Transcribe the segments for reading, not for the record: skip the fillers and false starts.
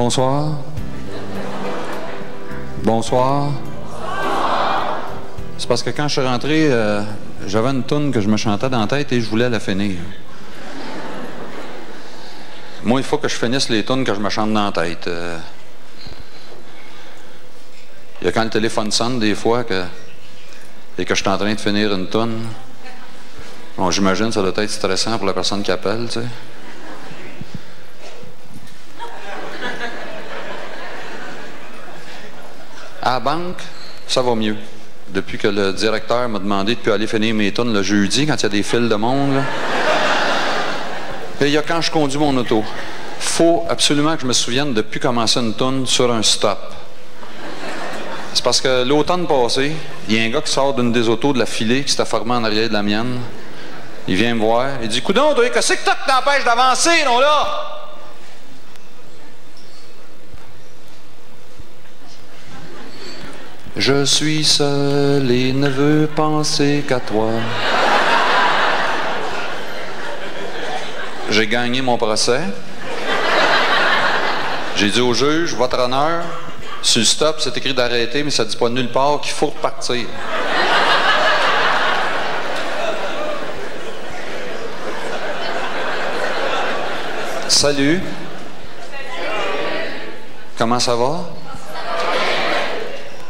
Bonsoir. Bonsoir. C'est parce que quand je suis rentré, j'avais une toune que je me chantais dans la tête et je voulais la finir. Moi, il faut que je finisse les tunes que je me chante dans la tête. Il y a quand le téléphone sonne des fois et que je suis en train de finir une toune. Bon, j'imagine que ça doit être stressant pour la personne qui appelle, tu sais. À la banque, ça va mieux. Depuis que le directeur m'a demandé de plus aller finir mes tunes le jeudi, quand il y a des files de monde, là. Et il y a quand je conduis mon auto. Faut absolument que je me souvienne de plus commencer une tune sur un stop. C'est parce que l'automne passé, il y a un gars qui sort d'une des autos de la filée qui s'était formé en arrière de la mienne. Il vient me voir, il dit « Coudonc, toi, qu'est-ce que t'empêche d'avancer, non, là? » Je suis seul et ne veux penser qu'à toi. J'ai gagné mon procès. J'ai dit au juge, votre honneur, sur le stop, c'est écrit d'arrêter, mais ça ne dit pas nulle part qu'il faut repartir. Salut. Comment ça va?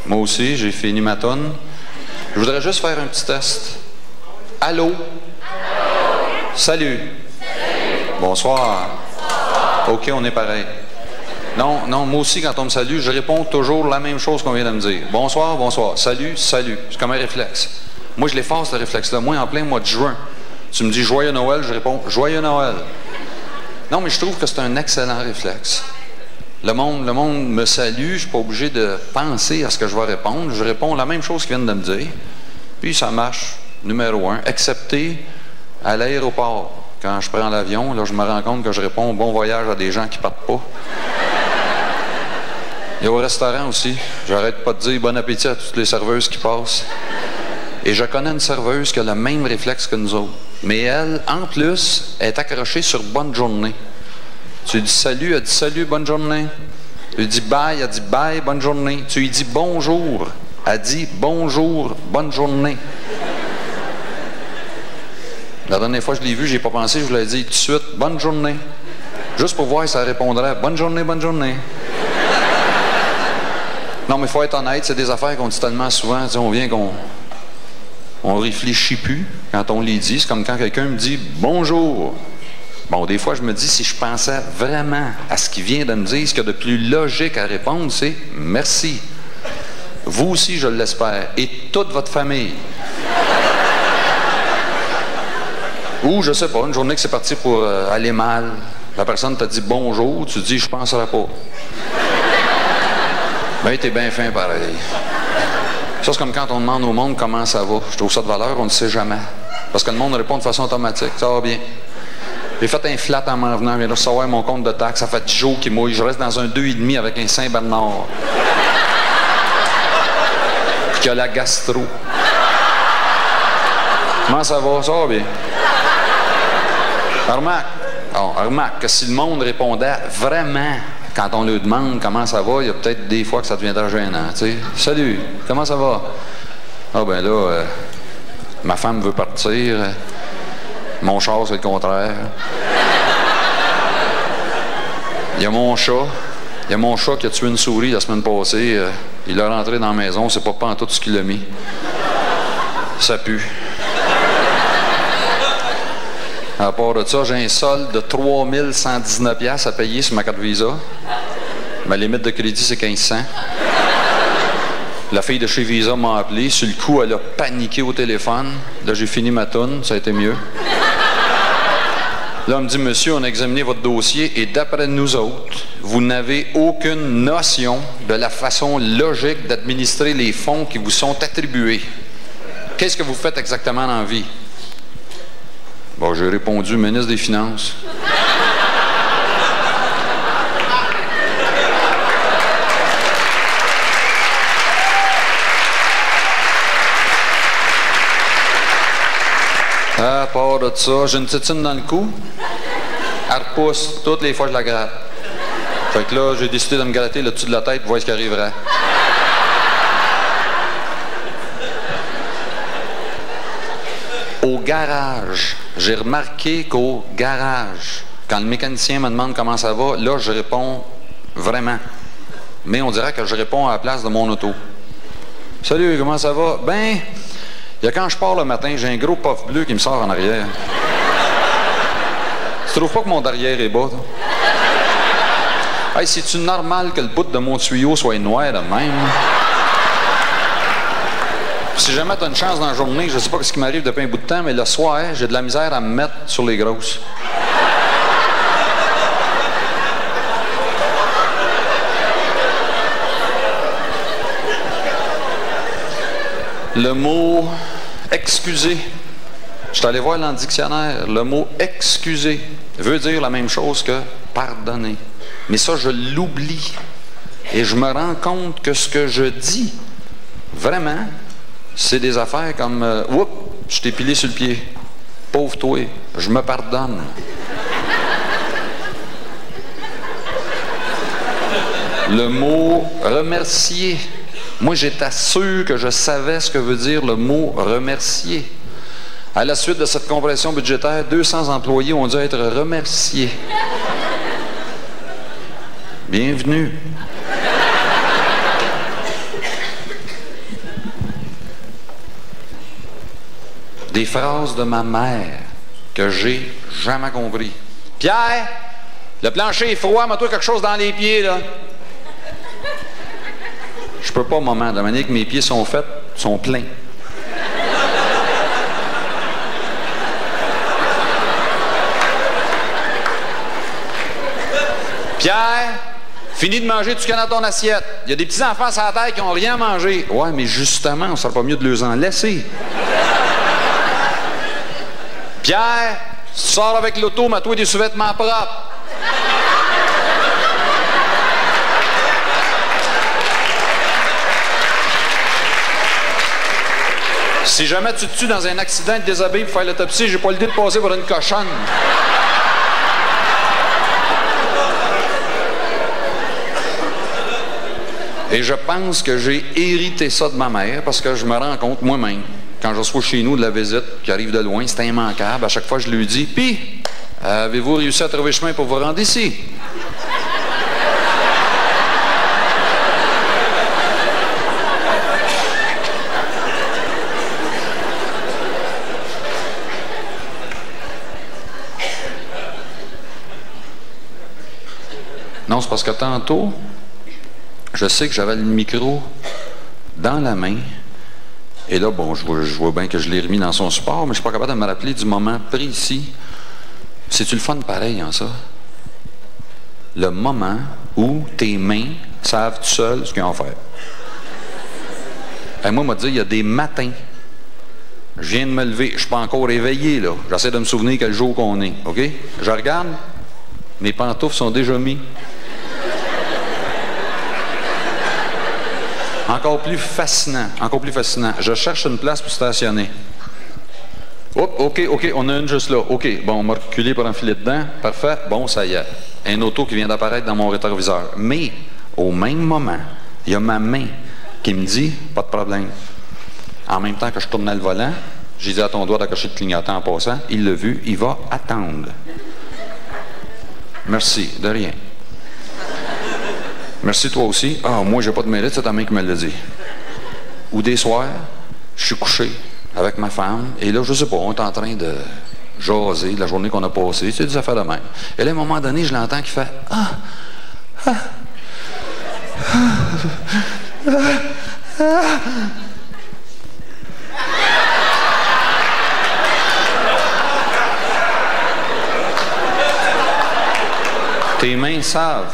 Moi aussi, j'ai fini ma tonne. Je voudrais juste faire un petit test. Allô? Allô? Salut. Salut. Bonsoir. Bonsoir. OK, on est pareil. Non, moi aussi, quand on me salue, je réponds toujours la même chose qu'on vient de me dire. Bonsoir, bonsoir. Salut, salut. C'est comme un réflexe. Moi, je l'efface, ce réflexe-là. Moi, en plein mois de juin, tu me dis Joyeux Noël, je réponds Joyeux Noël. Non, mais je trouve que c'est un excellent réflexe. Le monde me salue, je ne suis pas obligé de penser à ce que je vais répondre. Je réponds la même chose qu'ils viennent de me dire. Puis ça marche, numéro 1, excepté à l'aéroport. Quand je prends l'avion, là, je me rends compte que je réponds bon voyage à des gens qui ne partent pas. Et au restaurant aussi, j'arrête pas de dire bon appétit à toutes les serveuses qui passent. Et je connais une serveuse qui a le même réflexe que nous autres. Mais elle, en plus, est accrochée sur bonne journée. Tu lui dis salut, elle dit salut, bonne journée. Tu lui dis bye, elle dit bye, bonne journée. Tu lui dis bonjour, elle dit bonjour, bonne journée. La dernière fois que je l'ai vue, j'ai pas pensé, je vous l'ai dit tout de suite, bonne journée. Juste pour voir si ça répondrait, bonne journée, bonne journée. Non, mais il faut être honnête, c'est des affaires qu'on dit tellement souvent, on vient on réfléchit plus quand on les dit. C'est comme quand quelqu'un me dit bonjour. Bon, des fois, je me dis, si je pensais vraiment à ce qu'il vient de me dire, ce qu'il y a de plus logique à répondre, c'est merci. Vous aussi, je l'espère. Et toute votre famille. Ou, je sais pas, une journée que c'est parti pour aller mal. La personne t'a dit bonjour, tu dis, je penserai pas. Ben, t'es bien fin pareil. Ça, c'est comme quand on demande au monde comment ça va. Je trouve ça de valeur, on ne sait jamais. Parce que le monde répond de façon automatique. Ça va bien. J'ai fait un flat en m'en venant, je viens de recevoir mon compte de taxes. Ça fait 10 jours qu'il mouille. Je reste dans un 2,5 avec un Saint-Bernard. Puis qui a la gastro. Comment ça va? Ça va bien. Remarque que si le monde répondait vraiment quand on lui demande comment ça va, il y a peut-être des fois que ça deviendra gênant. Tu sais, salut, comment ça va? Ah ben là, ma femme veut partir. Mon char, c'est le contraire. Il y a mon chat. Il y a mon chat qui a tué une souris la semaine passée. Il est rentré dans la maison, c'est pas en tout ce qu'il a mis. Ça pue. À part de ça, j'ai un solde de 3119$ à payer sur ma carte Visa. Ma limite de crédit, c'est 1500. La fille de chez Visa m'a appelé. Sur le coup, elle a paniqué au téléphone. Là, j'ai fini ma toune. Ça a été mieux. Là, on me dit, monsieur, on a examiné votre dossier et d'après nous autres, vous n'avez aucune notion de la façon logique d'administrer les fonds qui vous sont attribués. Qu'est-ce que vous faites exactement dans la vie? Bon, j'ai répondu, ministre des Finances. À part de ça, j'ai une tétine dans le cou. Elle repousse toutes les fois que je la gratte. Fait que là, j'ai décidé de me gratter le dessus de la tête pour voir ce qui arriverait. Au garage, j'ai remarqué qu'au garage, quand le mécanicien me demande comment ça va, là, je réponds vraiment. Mais on dirait que je réponds à la place de mon auto. Salut, comment ça va? Ben, il y a quand je pars le matin, j'ai un gros puff bleu qui me sort en arrière. Tu trouves pas que mon derrière est bas, toi? Hey, c'est-tu normal que le bout de mon tuyau soit noir de même? Si jamais tu as une chance dans la journée, je ne sais pas ce qui m'arrive depuis un bout de temps, mais le soir, j'ai de la misère à me mettre sur les grosses. Le mot « excuser », je suis allé voir dans le dictionnaire, le mot « excuser » veut dire la même chose que « pardonner ». Mais ça, je l'oublie. Et je me rends compte que ce que je dis, vraiment, c'est des affaires comme « Oups, je t'ai pilé sur le pied. Pauvre toi, je me pardonne. » Le mot « remercier ». Moi, j'étais sûr que je savais ce que veut dire le mot « remercier ». À la suite de cette compression budgétaire, 200 employés ont dû être remerciés. Bienvenue. Des phrases de ma mère que j'ai jamais compris. Pierre, le plancher est froid, mets-toi quelque chose dans les pieds, là. Je peux pas, maman, de la manière que mes pieds sont faits, sont pleins. Pierre, finis de manger tout ce qu'il y a dans ton assiette. Il y a des petits enfants sur la terre qui n'ont rien à manger. Ouais, mais justement, on ne serait pas mieux de les en laisser. Pierre, si tu sors avec l'auto, mets-toi des sous-vêtements propres. Si jamais tu te tues dans un accident et te déshabilles pour faire l'autopsie, j'ai pas l'idée de passer pour une cochonne. Et je pense que j'ai hérité ça de ma mère parce que je me rends compte moi-même, quand je reçois chez nous de la visite qui arrive de loin, c'est immanquable. À chaque fois, je lui dis, puis, avez-vous réussi à trouver chemin pour vous rendre ici? Non, c'est parce que tantôt, je sais que j'avais le micro dans la main. Et là, bon, je vois bien que je l'ai remis dans son support, mais je ne suis pas capable de me rappeler du moment précis. C'est-tu le fun pareil, hein, ça? Le moment où tes mains savent tout seul ce qu'ils ont à faire. Et moi, on m'a dit, il y a des matins, je viens de me lever, je ne suis pas encore éveillé, là. J'essaie de me souvenir quel jour qu'on est, OK? Je regarde, mes pantoufles sont déjà mis. Encore plus fascinant, encore plus fascinant. Je cherche une place pour stationner. Oh, OK, on a une juste là. OK, bon, on m'a reculé pour enfiler dedans. Parfait, bon, ça y est. Un auto qui vient d'apparaître dans mon rétroviseur. Mais, au même moment, il y a ma main qui me dit, pas de problème. En même temps que je tournais le volant, j'ai dit à ton doigt d'accrocher le clignotant en passant. Il l'a vu, il va attendre. Merci, de rien. Merci toi aussi. Ah, moi, j'ai pas de mérite, c'est ta main qui me l'a dit. Ou des soirs, je suis couché avec ma femme, et là, je sais pas, on est en train de jaser de la journée qu'on a passée, c'est des affaires de même. Et là, à un moment donné, je l'entends qui fait « Ah! Ah! Ah! Ah! Ah! » Tes mains savent.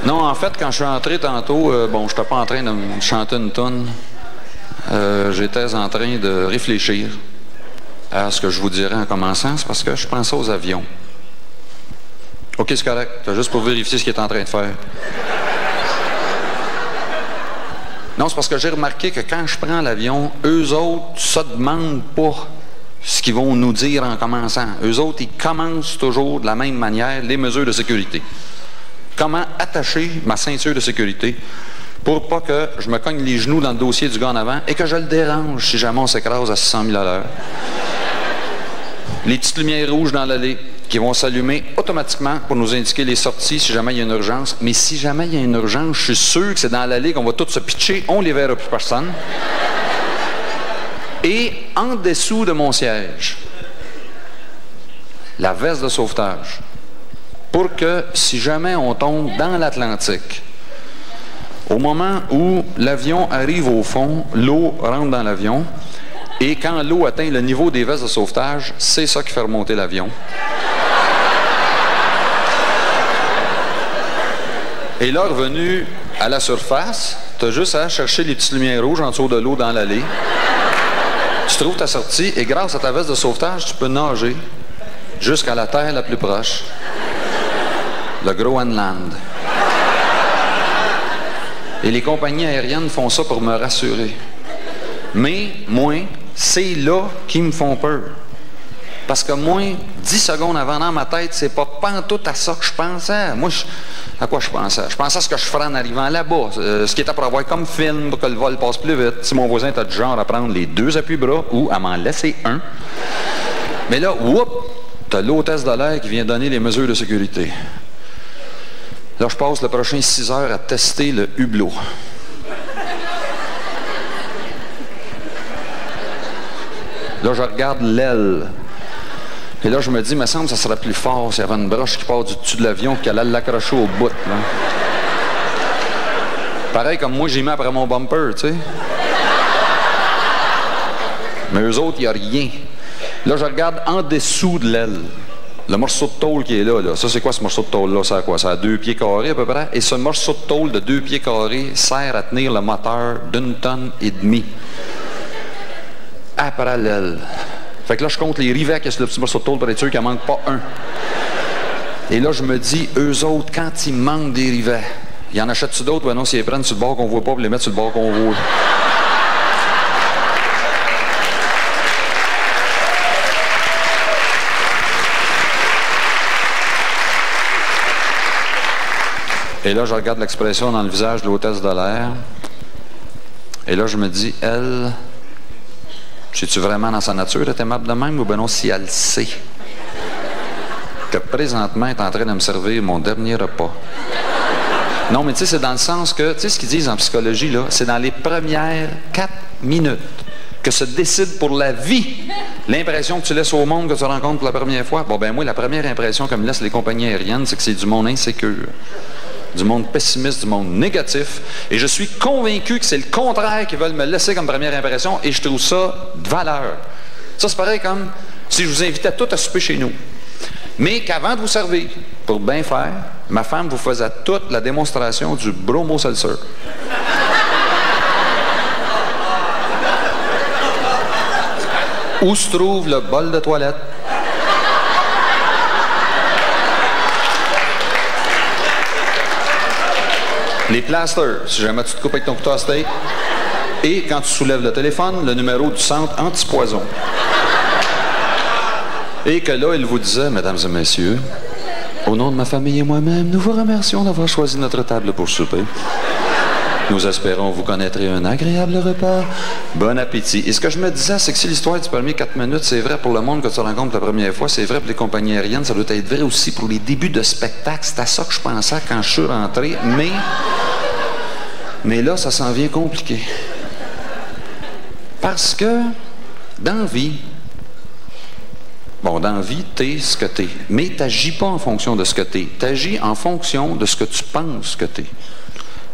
Non, en fait, quand je suis entré tantôt, bon, je n'étais pas en train de me chanter une toune. J'étais en train de réfléchir à ce que je vous dirais en commençant. C'est parce que je pensais aux avions. OK, c'est correct. C'est juste pour vérifier ce qu'il est en train de faire. Non, c'est parce que j'ai remarqué que quand je prends l'avion, eux autres, ça ne demande pas ce qu'ils vont nous dire en commençant. Eux autres, ils commencent toujours de la même manière les mesures de sécurité. Comment attacher ma ceinture de sécurité pour pas que je me cogne les genoux dans le dossier du gars en avant et que je le dérange si jamais on s'écrase à 600 000 à l'heure. Les petites lumières rouges dans l'allée qui vont s'allumer automatiquement pour nous indiquer les sorties si jamais il y a une urgence. Mais si jamais il y a une urgence, je suis sûr que c'est dans l'allée qu'on va tous se pitcher, on ne les verra plus personne. Et en dessous de mon siège, la veste de sauvetage. Pour que si jamais on tombe dans l'Atlantique, au moment où l'avion arrive au fond, l'eau rentre dans l'avion, et quand l'eau atteint le niveau des vestes de sauvetage, c'est ça qui fait remonter l'avion. Et là, revenu à la surface, tu as juste à chercher les petites lumières rouges en dessous de l'eau dans l'allée. Tu trouves ta sortie et grâce à ta veste de sauvetage, tu peux nager jusqu'à la terre la plus proche, le Groenland. Et les compagnies aériennes font ça pour me rassurer. Mais, moi, c'est là qu'ils me font peur. Parce que moi, 10 secondes avant dans ma tête, c'est pas pantoute à ça que je pensais. Moi, à quoi je pensais? Je pensais à ce que je ferais en arrivant là-bas. Ce qui était pour avoir comme film, pour que le vol passe plus vite. Si mon voisin était du genre à prendre les 2 appuis-bras ou à m'en laisser un. Mais là, whoop, t'as l'hôtesse de l'air qui vient donner les mesures de sécurité. Là, je passe le prochain 6 heures à tester le hublot. Là, je regarde l'aile. Et là, je me dis, il me semble que ça serait plus fort s'il y avait une broche qui part du dessus de l'avion et qu'elle allait l'accrocher au bout. Là. Pareil comme moi, j'ai mis après mon bumper, tu sais. Mais eux autres, il n'y a rien. Là, je regarde en dessous de l'aile. Le morceau de tôle qui est là, là. Ça, c'est quoi ce morceau de tôle-là? Ça a quoi? Ça a 2 pieds carrés à peu près. Et ce morceau de tôle de 2 pieds carrés sert à tenir le moteur d'1,5 tonne. Après l'aile. Fait que là, je compte les rivets qui a sur le petit morceau de tôle pour être sûr qu'il n'en manque pas un. Et là, je me dis, eux autres, quand ils manquent des rivets, ils en achètent-tu d'autres? Ben non, s'ils les prennent sur le bord qu'on voit pas, pour les mettre sur le bord qu'on voit. Et là, je regarde l'expression dans le visage de l'hôtesse de l'air. Et là, je me dis, elle, sais-tu vraiment dans sa nature d'être aimable de même ou ben non, si elle sait que présentement, elle est en train de me servir mon dernier repas. Non, mais tu sais, c'est dans le sens que, tu sais ce qu'ils disent en psychologie, là, c'est dans les premières 4 minutes que se décide pour la vie l'impression que tu laisses au monde que tu rencontres pour la première fois. Bon, ben moi, la première impression que me laissent les compagnies aériennes, c'est que c'est du monde insécure. Du monde pessimiste, du monde négatif. Et je suis convaincu que c'est le contraire qu'ils veulent me laisser comme première impression et je trouve ça de valeur. Ça, c'est pareil comme si je vous invitais tous à souper chez nous. Mais qu'avant de vous servir, pour bien faire, ma femme vous faisait toute la démonstration du bromo seltzer. Où se trouve le bol de toilette? Les plasters, si jamais tu te coupes avec ton couteau à steak. Et quand tu soulèves le téléphone, le numéro du centre anti-poison. Et que là, il vous disait, mesdames et messieurs, au nom de ma famille et moi-même, nous vous remercions d'avoir choisi notre table pour souper. Nous espérons vous connaîtrez un agréable repas. Bon appétit. Et ce que je me disais, c'est que si l'histoire du premier 4 minutes, c'est vrai pour le monde que tu rencontres la première fois, c'est vrai pour les compagnies aériennes, ça doit être vrai aussi pour les débuts de spectacle. C'est à ça que je pensais quand je suis rentré. Mais là, ça s'en vient compliqué. Parce que, dans la vie, t'es ce que t'es. Mais t'agis pas en fonction de ce que t'es. T'agis en fonction de ce que tu penses que t'es.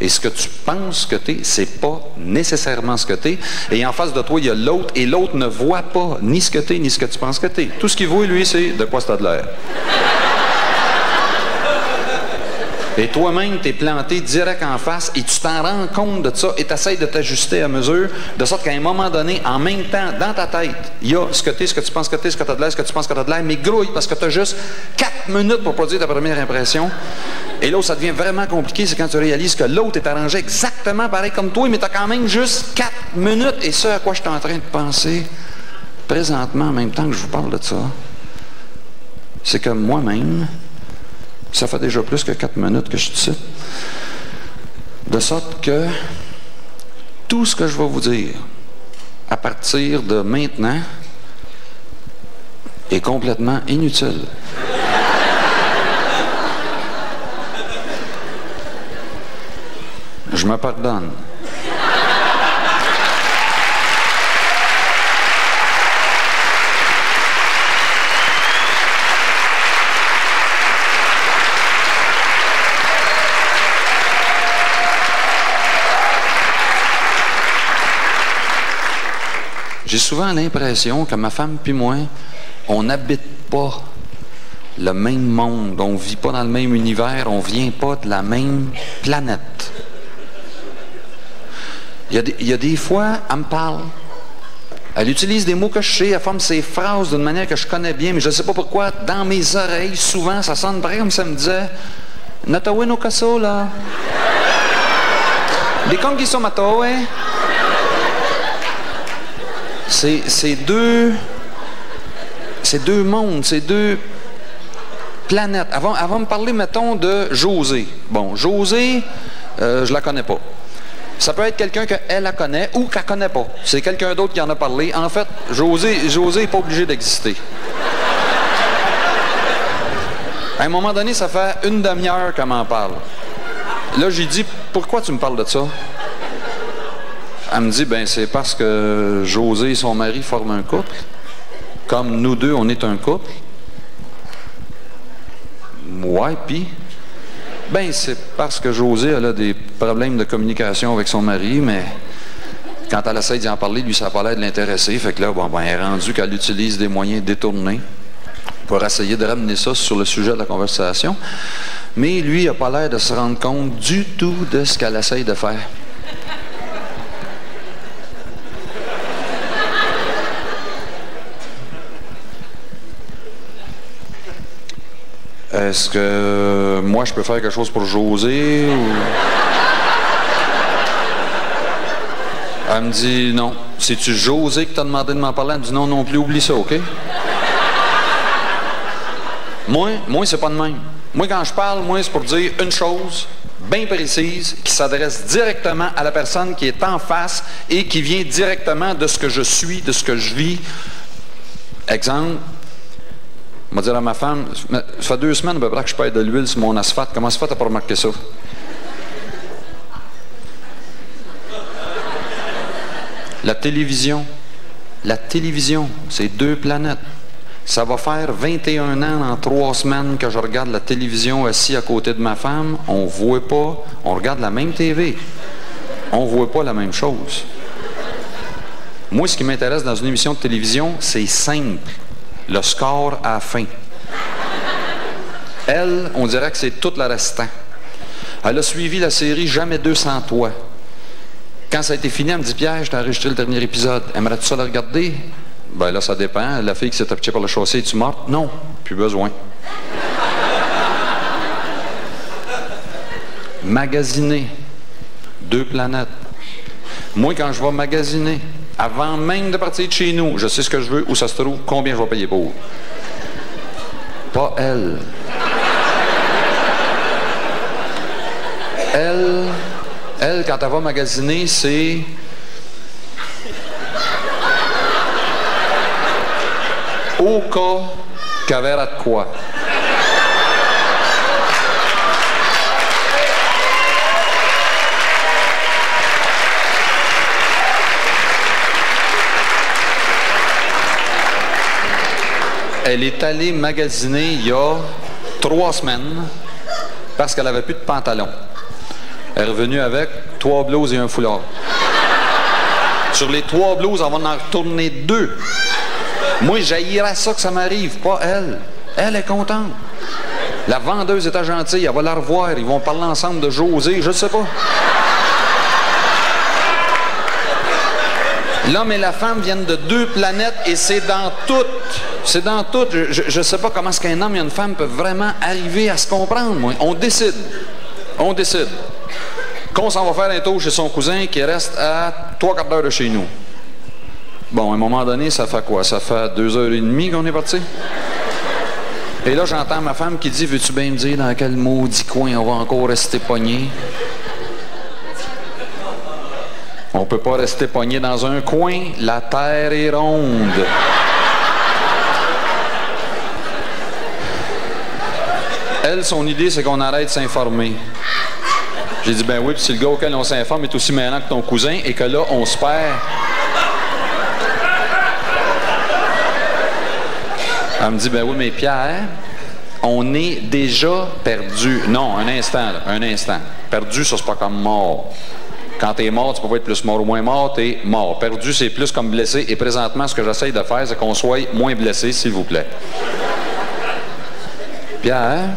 Et ce que tu penses que t'es, c'est pas nécessairement ce que t'es. Et en face de toi, il y a l'autre, et l'autre ne voit pas ni ce que t'es, ni ce que tu penses que t'es. Tout ce qu'il voit, lui, c'est de quoi ça a de l'air. Et toi-même, t'es planté direct en face, et tu t'en rends compte de ça, et tu essaies de t'ajuster à mesure, de sorte qu'à un moment donné, en même temps, dans ta tête, il y a ce que t'es, ce que tu penses que t'es, ce que t'as de l'air, ce que tu penses que t'as de l'air, mais grouille, parce que t'as juste 4 minutes pour produire ta première impression. Et là où ça devient vraiment compliqué, c'est quand tu réalises que l'autre est arrangé exactement pareil comme toi, mais tu as quand même juste 4 minutes. Et ce à quoi je suis en train de penser, présentement, en même temps que je vous parle de ça, c'est que moi-même, ça fait déjà plus que 4 minutes que je suis ici, de sorte que tout ce que je vais vous dire à partir de maintenant est complètement inutile. Je me pardonne. J'ai souvent l'impression que ma femme puis moi, on n'habite pas le même monde, on ne vit pas dans le même univers, on ne vient pas de la même planète. Il y a des fois, elle me parle, elle utilise des mots que je sais, elle forme ses phrases d'une manière que je connais bien, mais je ne sais pas pourquoi, dans mes oreilles, souvent, ça sonne pareil comme ça me disait « Natawe no kaso, là. Des cons qui sont matawe. » C'est deux mondes, c'est deux planètes. Elle va me parler, mettons, de José. Bon, José, je la connais pas. Ça peut être quelqu'un qu'elle la connaît ou qu'elle connaît pas. C'est quelqu'un d'autre qui en a parlé. En fait, José n'est pas obligé d'exister. À un moment donné, ça fait une demi-heure qu'elle m'en parle. Là, j'ai dit, pourquoi tu me parles de ça? Elle me dit, ben c'est parce que José et son mari forment un couple. Comme nous deux, on est un couple. Ouais, puis... Ben c'est parce que José, elle a des problèmes de communication avec son mari, mais quand elle essaie d'y en parler, lui, ça n'a pas l'air de l'intéresser. Fait que là, bon, ben, elle est rendue qu'elle utilise des moyens détournés pour essayer de ramener ça sur le sujet de la conversation. Mais lui, il n'a pas l'air de se rendre compte du tout de ce qu'elle essaye de faire. Est-ce que moi, je peux faire quelque chose pour José? Ou... Elle me dit non. C'est-tu José qui t'a demandé de m'en parler? Elle me dit non, non plus, oublie ça, OK? Moi, c'est pas de même. Moi, quand je parle, c'est pour dire une chose bien précise qui s'adresse directement à la personne qui est en face et qui vient directement de ce que je suis, de ce que je vis. Exemple, je vais dire à ma femme, ça fait 2 semaines à peu près que je paye de l'huile sur mon asphalte. Comment ça fait, t'as pas remarqué ça? La télévision, c'est 2 planètes. Ça va faire 21 ans en 3 semaines que je regarde la télévision assis à côté de ma femme. On voit pas, on regarde la même TV. On voit pas la même chose. Moi, ce qui m'intéresse dans une émission de télévision, c'est simple. Le score à la fin. Elle, on dirait que c'est tout le restant. Elle a suivi la série Jamais 200 Toi. Quand ça a été fini, elle me dit, Pierre, je t'ai enregistré le dernier épisode. Aimerais-tu ça le regarder? Ben là, ça dépend. La fille qui s'est approchée par le chaussée, es-tu morte? Non, plus besoin. Magasiner. 2 planètes. Moi, quand je vais magasiner, avant même de partir de chez nous, je sais ce que je veux, où ça se trouve, combien je vais payer pour. Pas elle. Elle, quand elle va magasiner, c'est... au cas qu'elle verra de quoi. Elle est allée magasiner il y a 3 semaines parce qu'elle n'avait plus de pantalon. Elle est revenue avec 3 blouses et un foulard. Sur les 3 blouses, on va en retourner 2. Moi, j'haïrais ça que ça m'arrive, pas elle. Elle est contente. La vendeuse était gentille, elle va la revoir, ils vont parler ensemble de José, je ne sais pas. L'homme et la femme viennent de 2 planètes et c'est dans toutes. C'est dans toutes. Je ne sais pas comment est-ce qu'un homme et une femme peuvent vraiment arriver à se comprendre, moi. On décide. On décide. Qu'on s'en va faire un tour chez son cousin qui reste à 3/4 d'heure de chez nous. Bon, à un moment donné, ça fait quoi? Ça fait 2h30 qu'on est parti? Et là, j'entends ma femme qui dit, veux-tu bien me dire dans quel maudit coin on va encore rester pogné? On peut pas rester pogné dans un coin. La terre est ronde. Elle, son idée, c'est qu'on arrête de s'informer. J'ai dit, ben oui, puis si le gars auquel on s'informe est aussi mêlant que ton cousin et que là, on se perd. Elle me dit, ben oui, mais Pierre, on est déjà perdu. Non, un instant, là, un instant. Perdu, ça, c'est pas comme mort. Quand t'es mort, tu peux pas être plus mort ou moins mort, t'es mort. Perdu, c'est plus comme blessé. Et présentement, ce que j'essaye de faire, c'est qu'on soit moins blessé, s'il vous plaît. Pierre,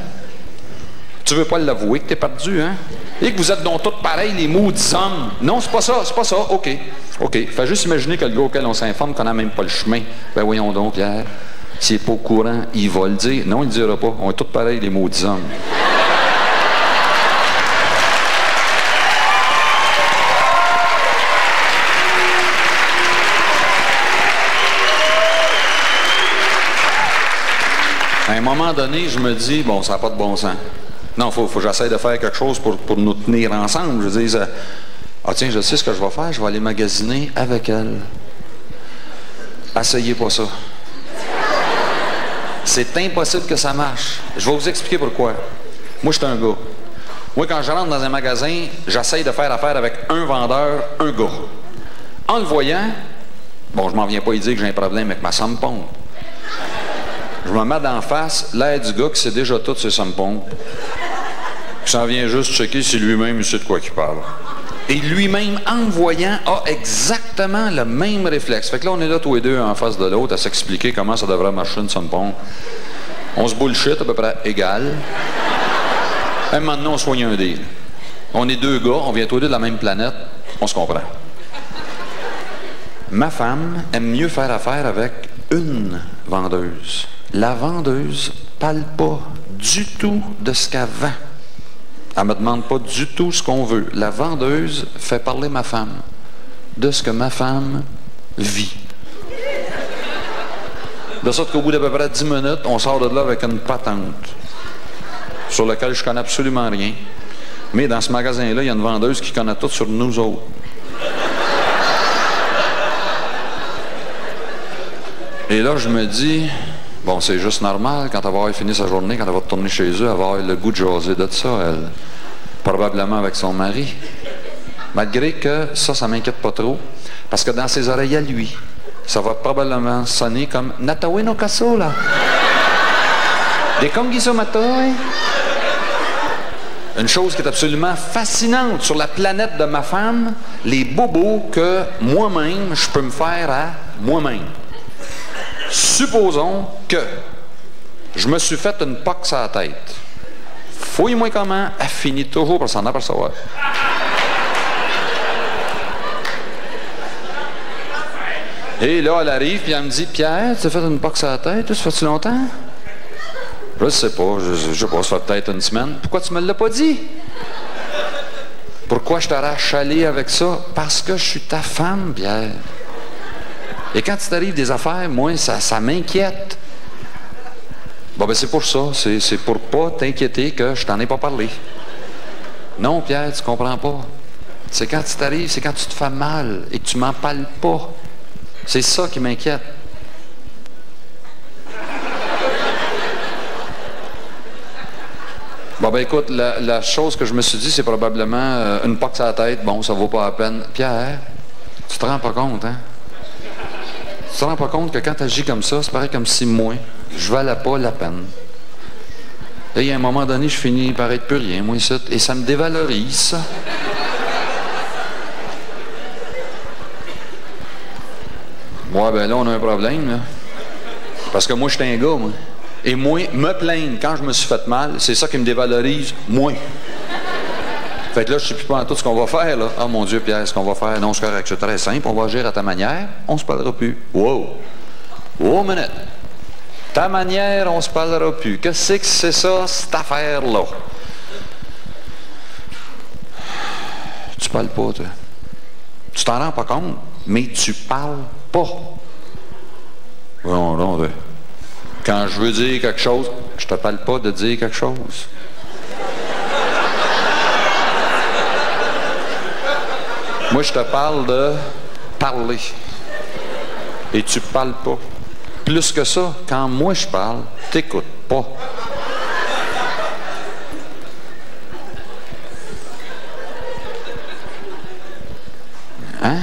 tu veux pas l'avouer que t'es perdu, hein? Et que vous êtes donc tous pareils, les maudits hommes. Non, c'est pas ça, c'est pas ça. OK. OK. Fais juste imaginer que le gars auquel on s'informe connaît même pas le chemin. Ben voyons donc, Pierre. S'il n'est pas au courant, il va le dire. Non, il ne le dira pas. On est tous pareils, les maudits hommes. À un moment donné, je me dis, bon, ça n'a pas de bon sens. Non, faut que j'essaie de faire quelque chose pour nous tenir ensemble. Je dis, ah tiens, je sais ce que je vais faire, je vais aller magasiner avec elle. Essayez pas ça. C'est impossible que ça marche. Je vais vous expliquer pourquoi. Moi, je suis un gars. Moi, quand je rentre dans un magasin, j'essaye de faire affaire avec un vendeur, un gars. En le voyant, bon, je m'en viens pas lui dire que j'ai un problème avec ma somme-pompe. Je me mets d'en face l'air du gars qui sait déjà toutes ses somme-pompes. Qui s'en vient juste checker si lui-même il sait de quoi il parle. Et lui-même, en me voyant, a exactement le même réflexe. Fait que là, on est là tous les deux en face de l'autre à s'expliquer comment ça devrait marcher une somme-pompe. On se bullshit à peu près égal. Et maintenant, on se soigne un deal. On est deux gars, on vient tous les deux de la même planète, on se comprend. Ma femme aime mieux faire affaire avec une vendeuse. La vendeuse parle pas du tout de ce qu'elle vend. Elle me demande pas du tout ce qu'on veut. La vendeuse fait parler ma femme de ce que ma femme vit. De sorte qu'au bout d'à peu près 10 minutes, on sort de là avec une patente sur laquelle je connais absolument rien. Mais dans ce magasin-là, il y a une vendeuse qui connaît tout sur nous autres. Et là, je me dis, bon, c'est juste normal, quand elle va avoir fini sa journée, quand elle va retourner chez eux, elle va avoir le goût de jaser de ça, elle. Probablement avec son mari. Malgré que ça m'inquiète pas trop, parce que dans ses oreilles à lui, ça va probablement sonner comme « Natawe no kaso, là! » Des kongiso matoe. Une chose qui est absolument fascinante sur la planète de ma femme, les bobos que moi-même, je peux me faire à moi-même. Supposons que je me suis fait une poque sur la tête. Fouille-moi comment, elle finit toujours par s'en apercevoir. Et là, elle arrive, puis elle me dit, Pierre, tu t'es fait une poque sur la tête, ça fait-tu longtemps? Je sais pas, je sais pas, ça fait peut-être une semaine. Pourquoi tu me l'as pas dit? Pourquoi je t'aurais achalé avec ça? Parce que je suis ta femme, Pierre. Et quand il t'arrive des affaires, moi, ça m'inquiète. Bon, ben c'est pour ça. C'est pour pas t'inquiéter que je t'en ai pas parlé. Non, Pierre, tu comprends pas. C'est quand il t'arrive, c'est quand tu te fais mal et que tu m'en parles pas. C'est ça qui m'inquiète. Bon, ben écoute, la chose que je me suis dit, c'est probablement une poque sur la tête. Bon, ça vaut pas la peine. Pierre, tu te rends pas compte, hein? Tu te rends pas compte que quand tu agis comme ça, c'est pareil comme si moi, je valais pas la peine. Et à un moment donné, je finis par être plus rien, moi, ici, et ça me dévalorise, ça. Ouais, ben là, on a un problème, là. Parce que moi, je suis un gars, moi. Et moi, me plaindre quand je me suis fait mal, c'est ça qui me dévalorise, moi. Fait que là, je ne sais plus pas en tout ce qu'on va faire, là. Ah, mon Dieu, Pierre, ce qu'on va faire? Non, c'est correct, c'est très simple. On va agir à ta manière, on se parlera plus. Wow! Wow, minute! Ta manière, on se parlera plus. Qu'est-ce que c'est ça, cette affaire-là? Tu parles pas, toi. Tu t'en rends pas compte, mais tu parles pas. Non, non, quand je veux dire quelque chose, je te parle pas de dire quelque chose. Moi, je te parle de parler. Et tu parles pas. Plus que ça, quand moi je parle, t'écoutes pas. Hein?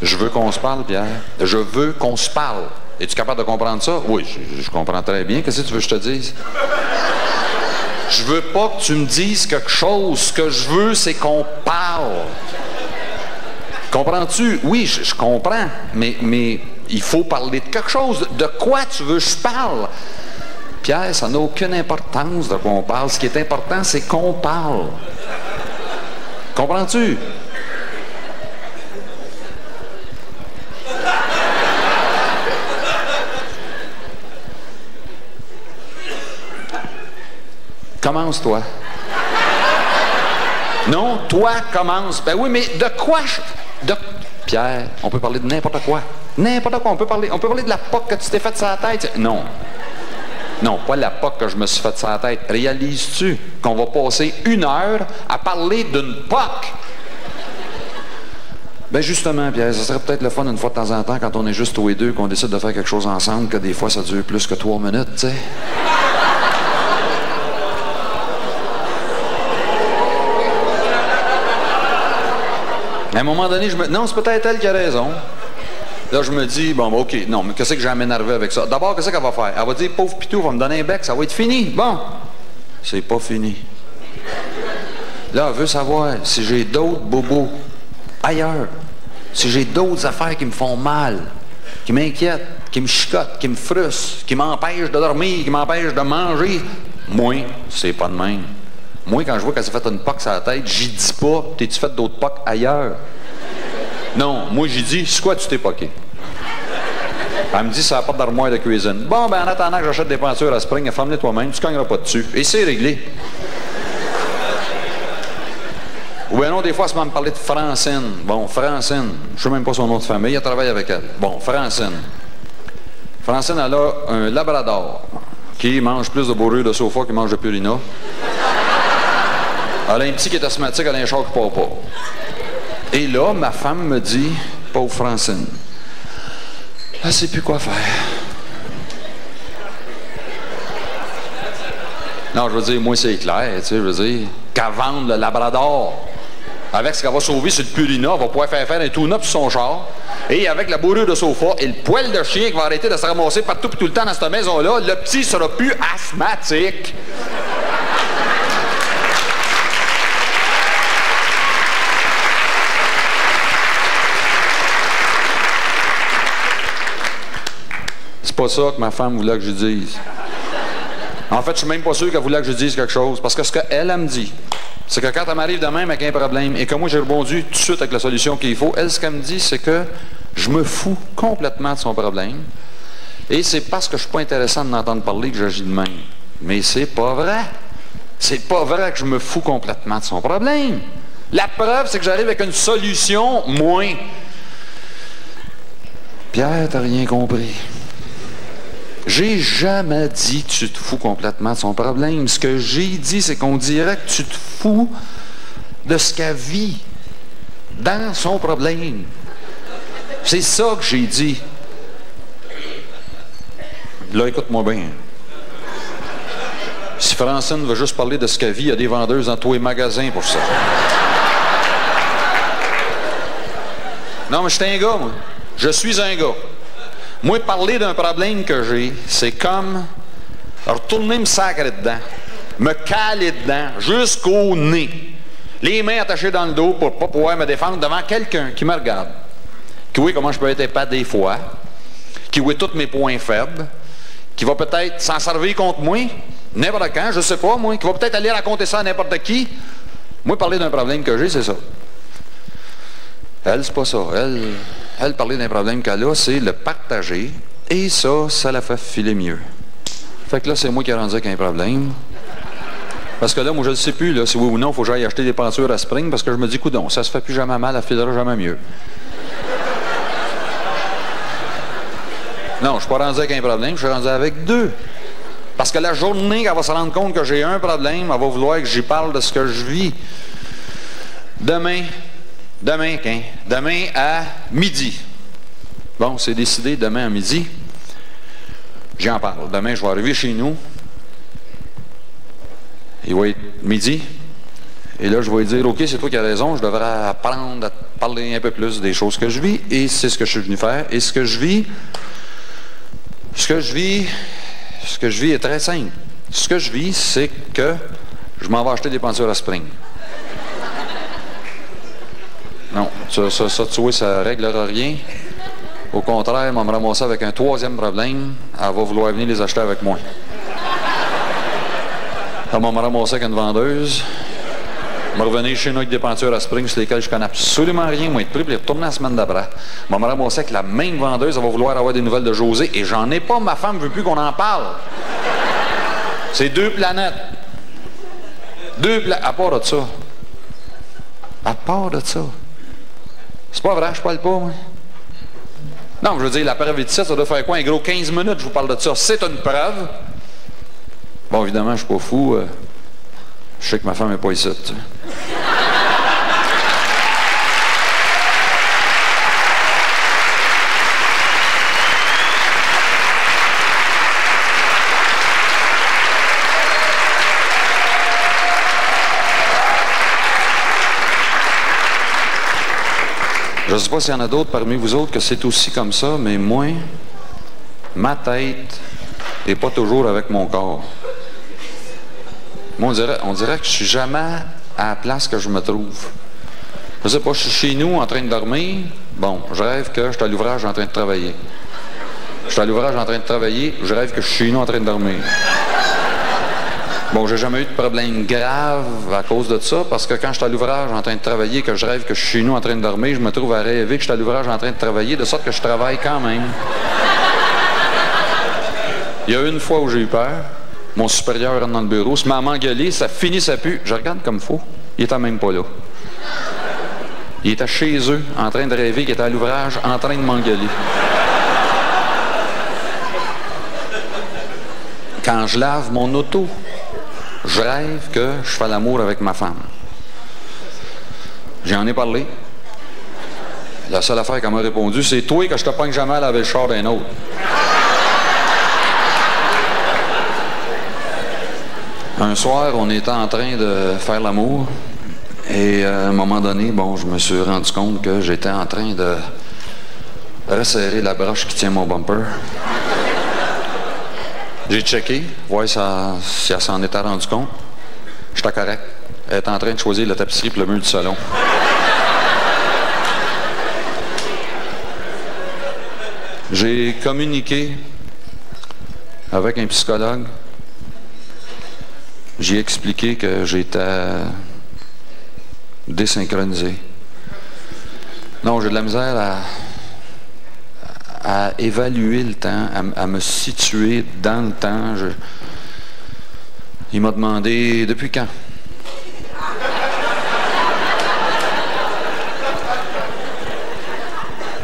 Je veux qu'on se parle, Pierre. Je veux qu'on se parle. Es-tu capable de comprendre ça? Oui, je comprends très bien. Qu'est-ce que tu veux que je te dise? Je veux pas que tu me dises quelque chose. Ce que je veux, c'est qu'on parle. Comprends-tu? Oui, je comprends. Mais il faut parler de quelque chose. De quoi tu veux que je parle? Pierre, ça n'a aucune importance de quoi on parle. Ce qui est important, c'est qu'on parle. Comprends-tu? Commence, toi. Non, toi, commence. Ben oui, mais de quoi Pierre, on peut parler de n'importe quoi. N'importe quoi. On peut parler de la poque que tu t'es faite sur la tête. Non. Non, pas la poque que je me suis faite sur la tête. Réalises-tu qu'on va passer 1 heure à parler d'une poque? Ben justement, Pierre, ça serait peut-être le fun une fois de temps en temps, quand on est juste tous les deux, qu'on décide de faire quelque chose ensemble, que des fois ça dure plus que 3 minutes, tu sais. À un moment donné, non, c'est peut-être elle qui a raison. Là, je me dis, bon, OK, non, mais qu'est-ce que j'ai à m'énerver avec ça? D'abord, qu'est-ce qu'elle va faire? Elle va dire, pauvre pitou, va me donner un bec, ça va être fini. Bon, c'est pas fini. Là, elle veut savoir si j'ai d'autres bobos ailleurs, si j'ai d'autres affaires qui me font mal, qui m'inquiètent, qui me chicotent, qui me frustrent, qui m'empêchent de dormir, qui m'empêchent de manger. Moi, c'est pas de même. Moi, quand je vois qu'elle s'est fait une poque sur la tête, j'y dis pas, t'es-tu fait d'autres poques ailleurs? Non, moi, j'y dis, c'est quoi tu t'es poqué? Elle me dit, c'est la porte d'armoire de cuisine. Bon, ben, en attendant que j'achète des peintures à Spring, ferme-les toi-même, tu cogneras pas dessus. Et c'est réglé. Ou bien non, des fois, elle se met à me parler de Francine. Bon, Francine, je sais même pas son nom de famille, elle travaille avec elle. Bon, Francine. Francine, elle a un labrador qui mange plus de bourrure de sofa qu'il mange de Purina. Elle a un petit qui est asthmatique, elle a un char qui part pas. Et là, ma femme me dit, pauvre Francine, elle sait plus quoi faire. Non, je veux dire, moi, c'est clair, tu sais, je veux dire, qu'elle vende le labrador. Avec ce qu'elle va sauver sur le Purina, elle va pouvoir faire un tune-up sur son char. Et avec la bourrure de sofa et le poil de chien qui va arrêter de se ramasser partout et tout le temps dans cette maison-là, le petit sera plus asthmatique. C'est pas ça que ma femme voulait que je dise. En fait, je suis même pas sûr qu'elle voulait que je dise quelque chose. Parce que ce qu'elle me dit, c'est que quand elle m'arrive de même avec un problème et que moi j'ai rebondi tout de suite avec la solution qu'il faut, elle, ce qu'elle me dit, c'est que je me fous complètement de son problème. Et c'est parce que je suis pas intéressant de l'entendre parler que j'agis de même. Mais c'est pas vrai. C'est pas vrai que je me fous complètement de son problème. La preuve, c'est que j'arrive avec une solution moins. Pierre, t'as rien compris. J'ai jamais dit que tu te fous complètement de son problème. Ce que j'ai dit, c'est qu'on dirait que tu te fous de ce qu'elle vit dans son problème. C'est ça que j'ai dit. Là, écoute-moi bien. Si Francine veut juste parler de ce qu'elle vit, il y a des vendeuses dans tous les magasins pour ça. Non, mais je suis un gars, moi. Je suis un gars. Moi, parler d'un problème que j'ai, c'est comme retourner me sacrer dedans, me caler dedans, jusqu'au nez. Les mains attachées dans le dos pour ne pas pouvoir me défendre devant quelqu'un qui me regarde, qui voit comment je peux être épais des fois, qui voit tous mes points faibles, qui va peut-être s'en servir contre moi, n'importe quand, je sais pas, moi, qui va peut-être aller raconter ça à n'importe qui. Moi, parler d'un problème que j'ai, c'est ça. Elle, c'est pas ça. Elle, parler d'un problème qu'elle a, c'est le partager. Et ça la fait filer mieux. Fait que là, c'est moi qui ai rendu avec un problème. Parce que là, moi, je ne sais plus, là, si oui ou non, il faut que j'aille acheter des pentures à spring, parce que je me dis, coudonc, ça se fait plus jamais mal, elle filera jamais mieux. Non, je ne suis pas rendu avec un problème, je suis rendu avec deux. Parce que la journée qu'elle va se rendre compte que j'ai un problème, elle va vouloir que j'y parle de ce que je vis. Demain à midi. Bon, c'est décidé, demain à midi. J'en parle. Demain, je vais arriver chez nous. Il va être midi. Et là, je vais lui dire, OK, c'est toi qui as raison, je devrais apprendre à te parler un peu plus des choses que je vis. Et c'est ce que je suis venu faire. Et ce que je vis est très simple. Ce que je vis, c'est que je m'en vais acheter des pentures à spring. Non, ça, tu vois, ça ne réglera rien. Au contraire, elle va me ramasser avec un troisième problème. Elle va vouloir venir les acheter avec moi. Elle va me ramasser avec une vendeuse. Je vais revenir chez nous avec des pentures à spring sur lesquelles je ne connais absolument rien. Moi, être pris pour les retourner la semaine d'après. Je vais me ramasser avec la même vendeuse. Elle va vouloir avoir des nouvelles de José. Et j'en ai pas. Ma femme ne veut plus qu'on en parle. C'est deux planètes. À part de ça. À part de ça. C'est pas vrai, je parle pas, moi. Non, je veux dire, la preuve est ici, ça doit faire quoi? Un gros 15 minutes, je vous parle de ça. C'est une preuve. Bon, évidemment, je suis pas fou. Je sais que ma femme n'est pas ici. Je ne sais pas s'il y en a d'autres parmi vous autres que c'est aussi comme ça, mais moi, ma tête n'est pas toujours avec mon corps. Moi, on dirait que je ne suis jamais à la place que je me trouve. Je ne sais pas, je suis chez nous en train de dormir. Bon, je rêve que je suis à l'ouvrage en train de travailler. Je suis à l'ouvrage en train de travailler, je rêve que je suis chez nous en train de dormir. Bon, j'ai jamais eu de problème grave à cause de ça, parce que quand je suis à l'ouvrage en train de travailler, que je rêve que je suis chez nous en train de dormir, je me trouve à rêver que je suis à l'ouvrage en train de travailler, de sorte que je travaille quand même. Il y a une fois où j'ai eu peur, mon supérieur rentre dans le bureau, se met à m'engueuler, ça finit, ça pue, je regarde comme faux, il était même pas là. Il était chez eux, en train de rêver qu'il était à l'ouvrage, en train de m'engueuler. Quand je lave mon auto, je rêve que je fais l'amour avec ma femme. J'en ai parlé. La seule affaire qu'elle m'a répondu, c'est « Toi, que je te pogne jamais à laver le char d'un autre. » Un soir, on était en train de faire l'amour et à un moment donné, bon, je me suis rendu compte que j'étais en train de resserrer la broche qui tient mon bumper. J'ai checké, voir si elle s'en était rendu compte. J'étais correct. Elle était en train de choisir la tapisserie pour le mur du salon. J'ai communiqué avec un psychologue. J'ai expliqué que j'étais désynchronisé. Non, j'ai de la misère à évaluer le temps, à me situer dans le temps. Il m'a demandé depuis quand.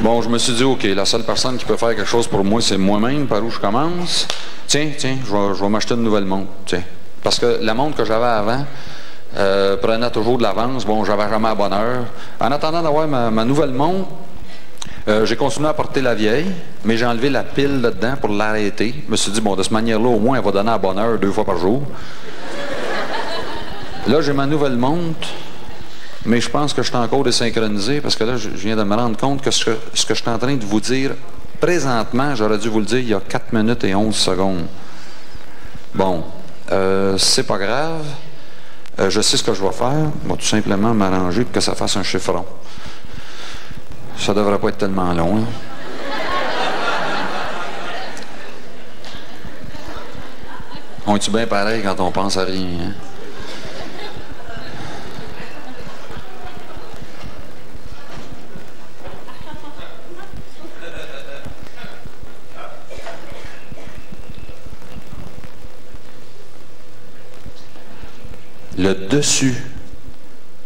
Bon, je me suis dit, OK, la seule personne qui peut faire quelque chose pour moi, c'est moi-même, par où je commence. Tiens, je vais m'acheter une nouvelle montre. Tiens. Parce que la montre que j'avais avant prenait toujours de l'avance. Bon, j'avais jamais à bonne heure. En attendant d'avoir ma nouvelle montre, j'ai continué à porter la vieille, mais j'ai enlevé la pile là-dedans pour l'arrêter. Je me suis dit, bon, de cette manière-là, au moins, elle va donner à bonne heure 2 fois par jour. Là, j'ai ma nouvelle montre, mais je pense que je suis encore désynchronisé parce que là, je viens de me rendre compte que ce que je suis en train de vous dire présentement, j'aurais dû vous le dire il y a 4 minutes et 11 secondes. Bon, c'est pas grave. Je sais ce que je vais faire. Je vais tout simplement m'arranger pour que ça fasse un chiffron. Ça devrait pas être tellement long. Hein? On est-tu bien pareil quand on pense à rien? Hein? Le dessus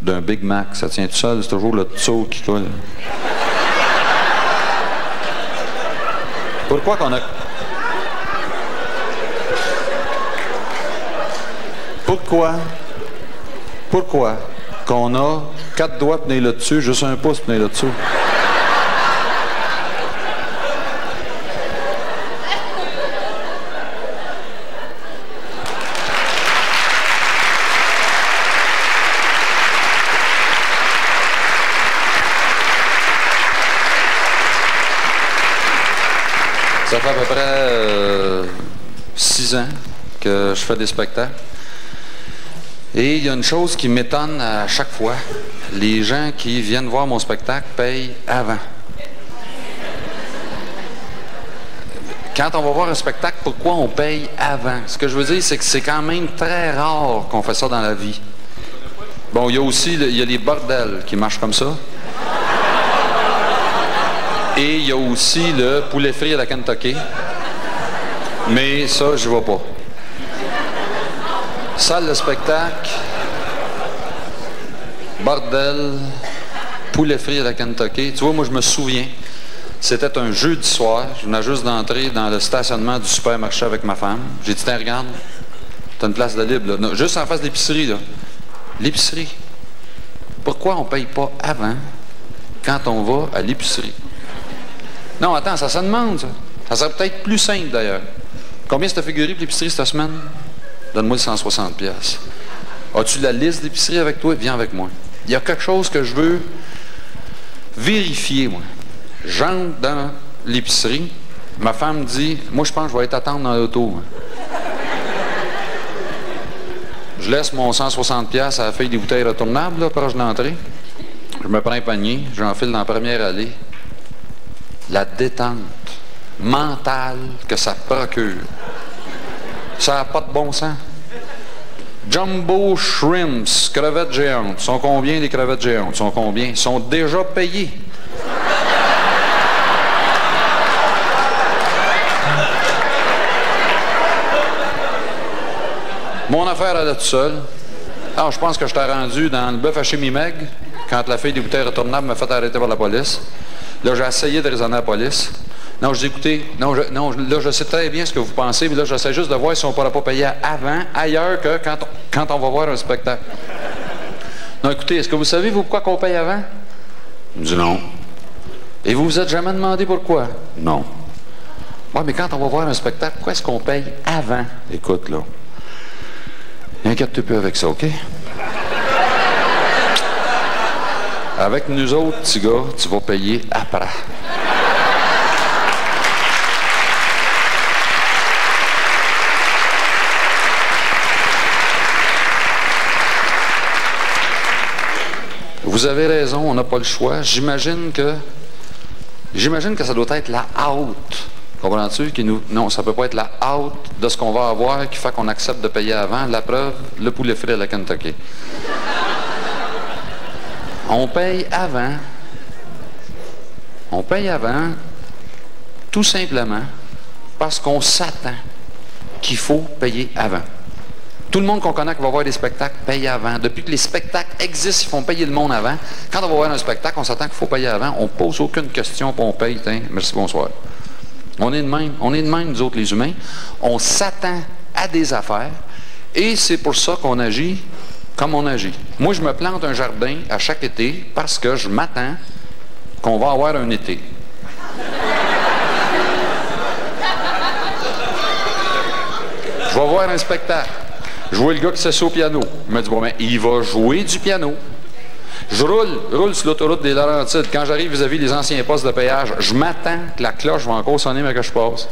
d'un Big Mac, ça tient tout seul, c'est toujours le dessous qui coule. Pourquoi qu'on a... Pourquoi qu'on a 4 doigts tenus là-dessus, juste un pouce tenu là-dessous? Ça fait à peu près 6 ans que je fais des spectacles. Et il y a une chose qui m'étonne à chaque fois. Les gens qui viennent voir mon spectacle payent avant. Quand on va voir un spectacle, pourquoi on paye avant? Ce que je veux dire, c'est que c'est quand même très rare qu'on fait ça dans la vie. Bon, il y a aussi les bordels qui marchent comme ça. Et il y a aussi le poulet frit à la Kentucky. Mais ça, je ne vais pas. Salle de spectacle, bordel, poulet frit à la Kentucky. Tu vois, moi, je me souviens, c'était un jeudi soir. Je venais juste d'entrer dans le stationnement du supermarché avec ma femme. J'ai dit, tiens, regarde, t'as une place de libre, là. Non, juste en face de l'épicerie, là. L'épicerie. Pourquoi on ne paye pas avant quand on va à l'épicerie? Non, attends, ça se demande, ça. Ça serait peut-être plus simple, d'ailleurs. Combien ça t'a figuré pour l'épicerie cette semaine? Donne-moi 160$. As-tu la liste d'épicerie avec toi? Viens avec moi. Il y a quelque chose que je veux vérifier, moi. J'entre dans l'épicerie. Ma femme dit, moi, je pense que je vais être attendre dans l'auto. Moi. Je laisse mon 160$ à la feuille des bouteilles retournables, là, proche d'entrée. Je me prends un panier, j'enfile dans la première allée. La détente mentale que ça procure. Ça n'a pas de bon sens. Jumbo Shrimps, crevettes géantes. Sont combien les crevettes géantes? Sont combien? Sont déjà payés. Mon affaire, elle est toute seule. Alors, je pense que je t'ai rendu dans le bœuf haché mi-meg, quand la fille des bouteilles retournables m'a fait arrêter par la police. Là, j'ai essayé de raisonner à la police. Non, je dis, écoutez, là, je sais très bien ce que vous pensez, mais là, j'essaie juste de voir si on ne pourra pas payer avant, ailleurs que quand on va voir un spectacle. Non, écoutez, est-ce que vous savez, vous, pourquoi qu'on paye avant? Il me dit non. Et vous vous êtes jamais demandé pourquoi? Non. Oui, mais quand on va voir un spectacle, pourquoi est-ce qu'on paye avant? Écoute, là, inquiète-toi peu avec ça, OK? Avec nous autres, petits gars, tu vas payer après. Vous avez raison, on n'a pas le choix. J'imagine que ça doit être la hâte. Comprends-tu? Non, ça ne peut pas être la hâte de ce qu'on va avoir qui fait qu'on accepte de payer avant. La preuve, le poulet frit à la Kentucky. On paye avant. On paye avant tout simplement parce qu'on s'attend qu'il faut payer avant. Tout le monde qu'on connaît qui va voir des spectacles paye avant. Depuis que les spectacles existent, ils font payer le monde avant. Quand on va voir un spectacle, on s'attend qu'il faut payer avant. On ne pose aucune question, puis on paye. Tiens, merci, bonsoir. On est de même. On est de même, nous autres, les humains. On s'attend à des affaires et c'est pour ça qu'on agit comme on agit. Moi, je me plante un jardin à chaque été parce que je m'attends qu'on va avoir un été. Je vais voir un spectacle. Je vois le gars qui s'assied au piano. Il me dit, bon, ben, il va jouer du piano. Je roule sur l'autoroute des Laurentides. Quand j'arrive vis-à-vis des anciens postes de péage, je m'attends que la cloche va encore sonner, mais que je passe.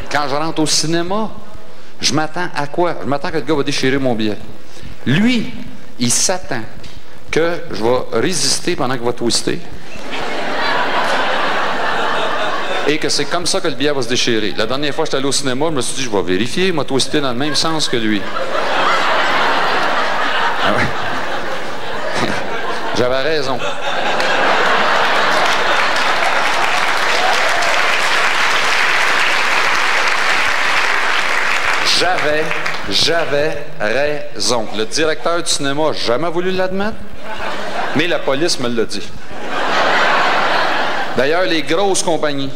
Quand je rentre au cinéma, je m'attends à quoi? Je m'attends que le gars va déchirer mon billet. Lui, il s'attend que je vais résister pendant qu'il va twister. Et que c'est comme ça que le billet va se déchirer. La dernière fois que j'étais allé au cinéma, je me suis dit, je vais vérifier, il m'a twisté dans le même sens que lui. Ah ouais. J'avais raison. J'avais raison. Le directeur du cinéma n'a jamais voulu l'admettre, mais la police me l'a dit. D'ailleurs, les grosses compagnies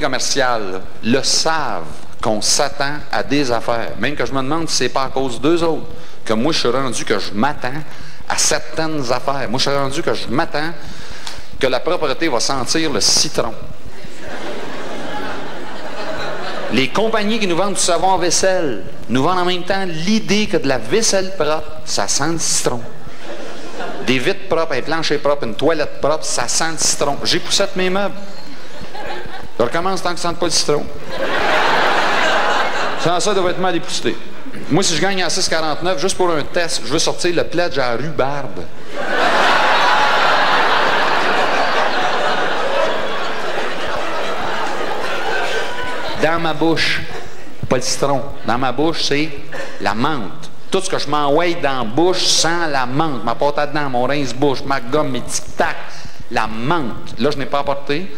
commerciales le savent qu'on s'attend à des affaires. Même que je me demande si c'est pas à cause d'eux autres que moi, je suis rendu que je m'attends à certaines affaires. Moi, je suis rendu que je m'attends que la propreté va sentir le citron. Les compagnies qui nous vendent du savon à vaisselle nous vendent en même temps l'idée que de la vaisselle propre, ça sent le citron. Des vitres propres, un plancher propre, une toilette propre, ça sent le citron. J'ai poussette mes meubles. Je recommence tant que ça ne sent pas le citron. Sans ça, doit être mal épousseté. Moi, si je gagne à 6,49, juste pour un test, je veux sortir le pledge à rhubarbe. Dans ma bouche, pas le citron. Dans ma bouche, c'est la menthe. Tout ce que je m'envoie dans la bouche sent la menthe. Ma pâte à dents, mon rince-bouche, ma gomme, mes tic-tac, la menthe. Là, je n'ai pas apporté,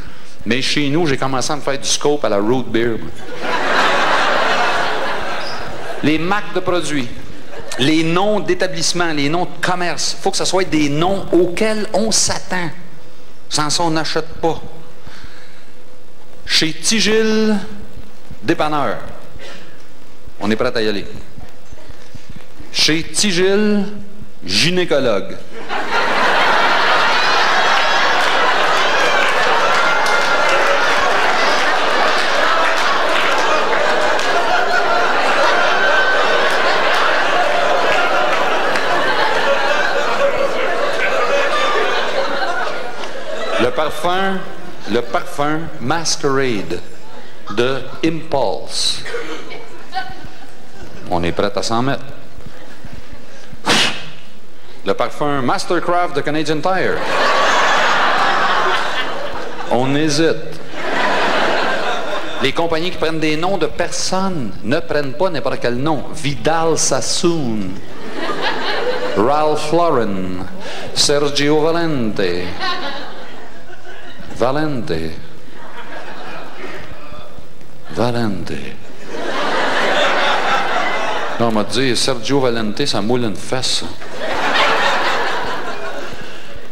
mais chez nous, j'ai commencé à me faire du scope à la root beer. Les marques de produits, les noms d'établissements, les noms de commerce, il faut que ce soit des noms auxquels on s'attend. Sans ça, on n'achète pas. Chez Tigil, dépanneur, on est prêt à y aller. Chez Tigil, gynécologue. Le parfum Masquerade de Impulse. On est prêt à s'en mettre. Le parfum Mastercraft de Canadian Tire. On hésite. Les compagnies qui prennent des noms de personnes ne prennent pas n'importe quel nom. Vidal Sassoon, Ralph Lauren, Sergio Valente. Non, on m'a dit, Sergio Valente, ça moule une fesse.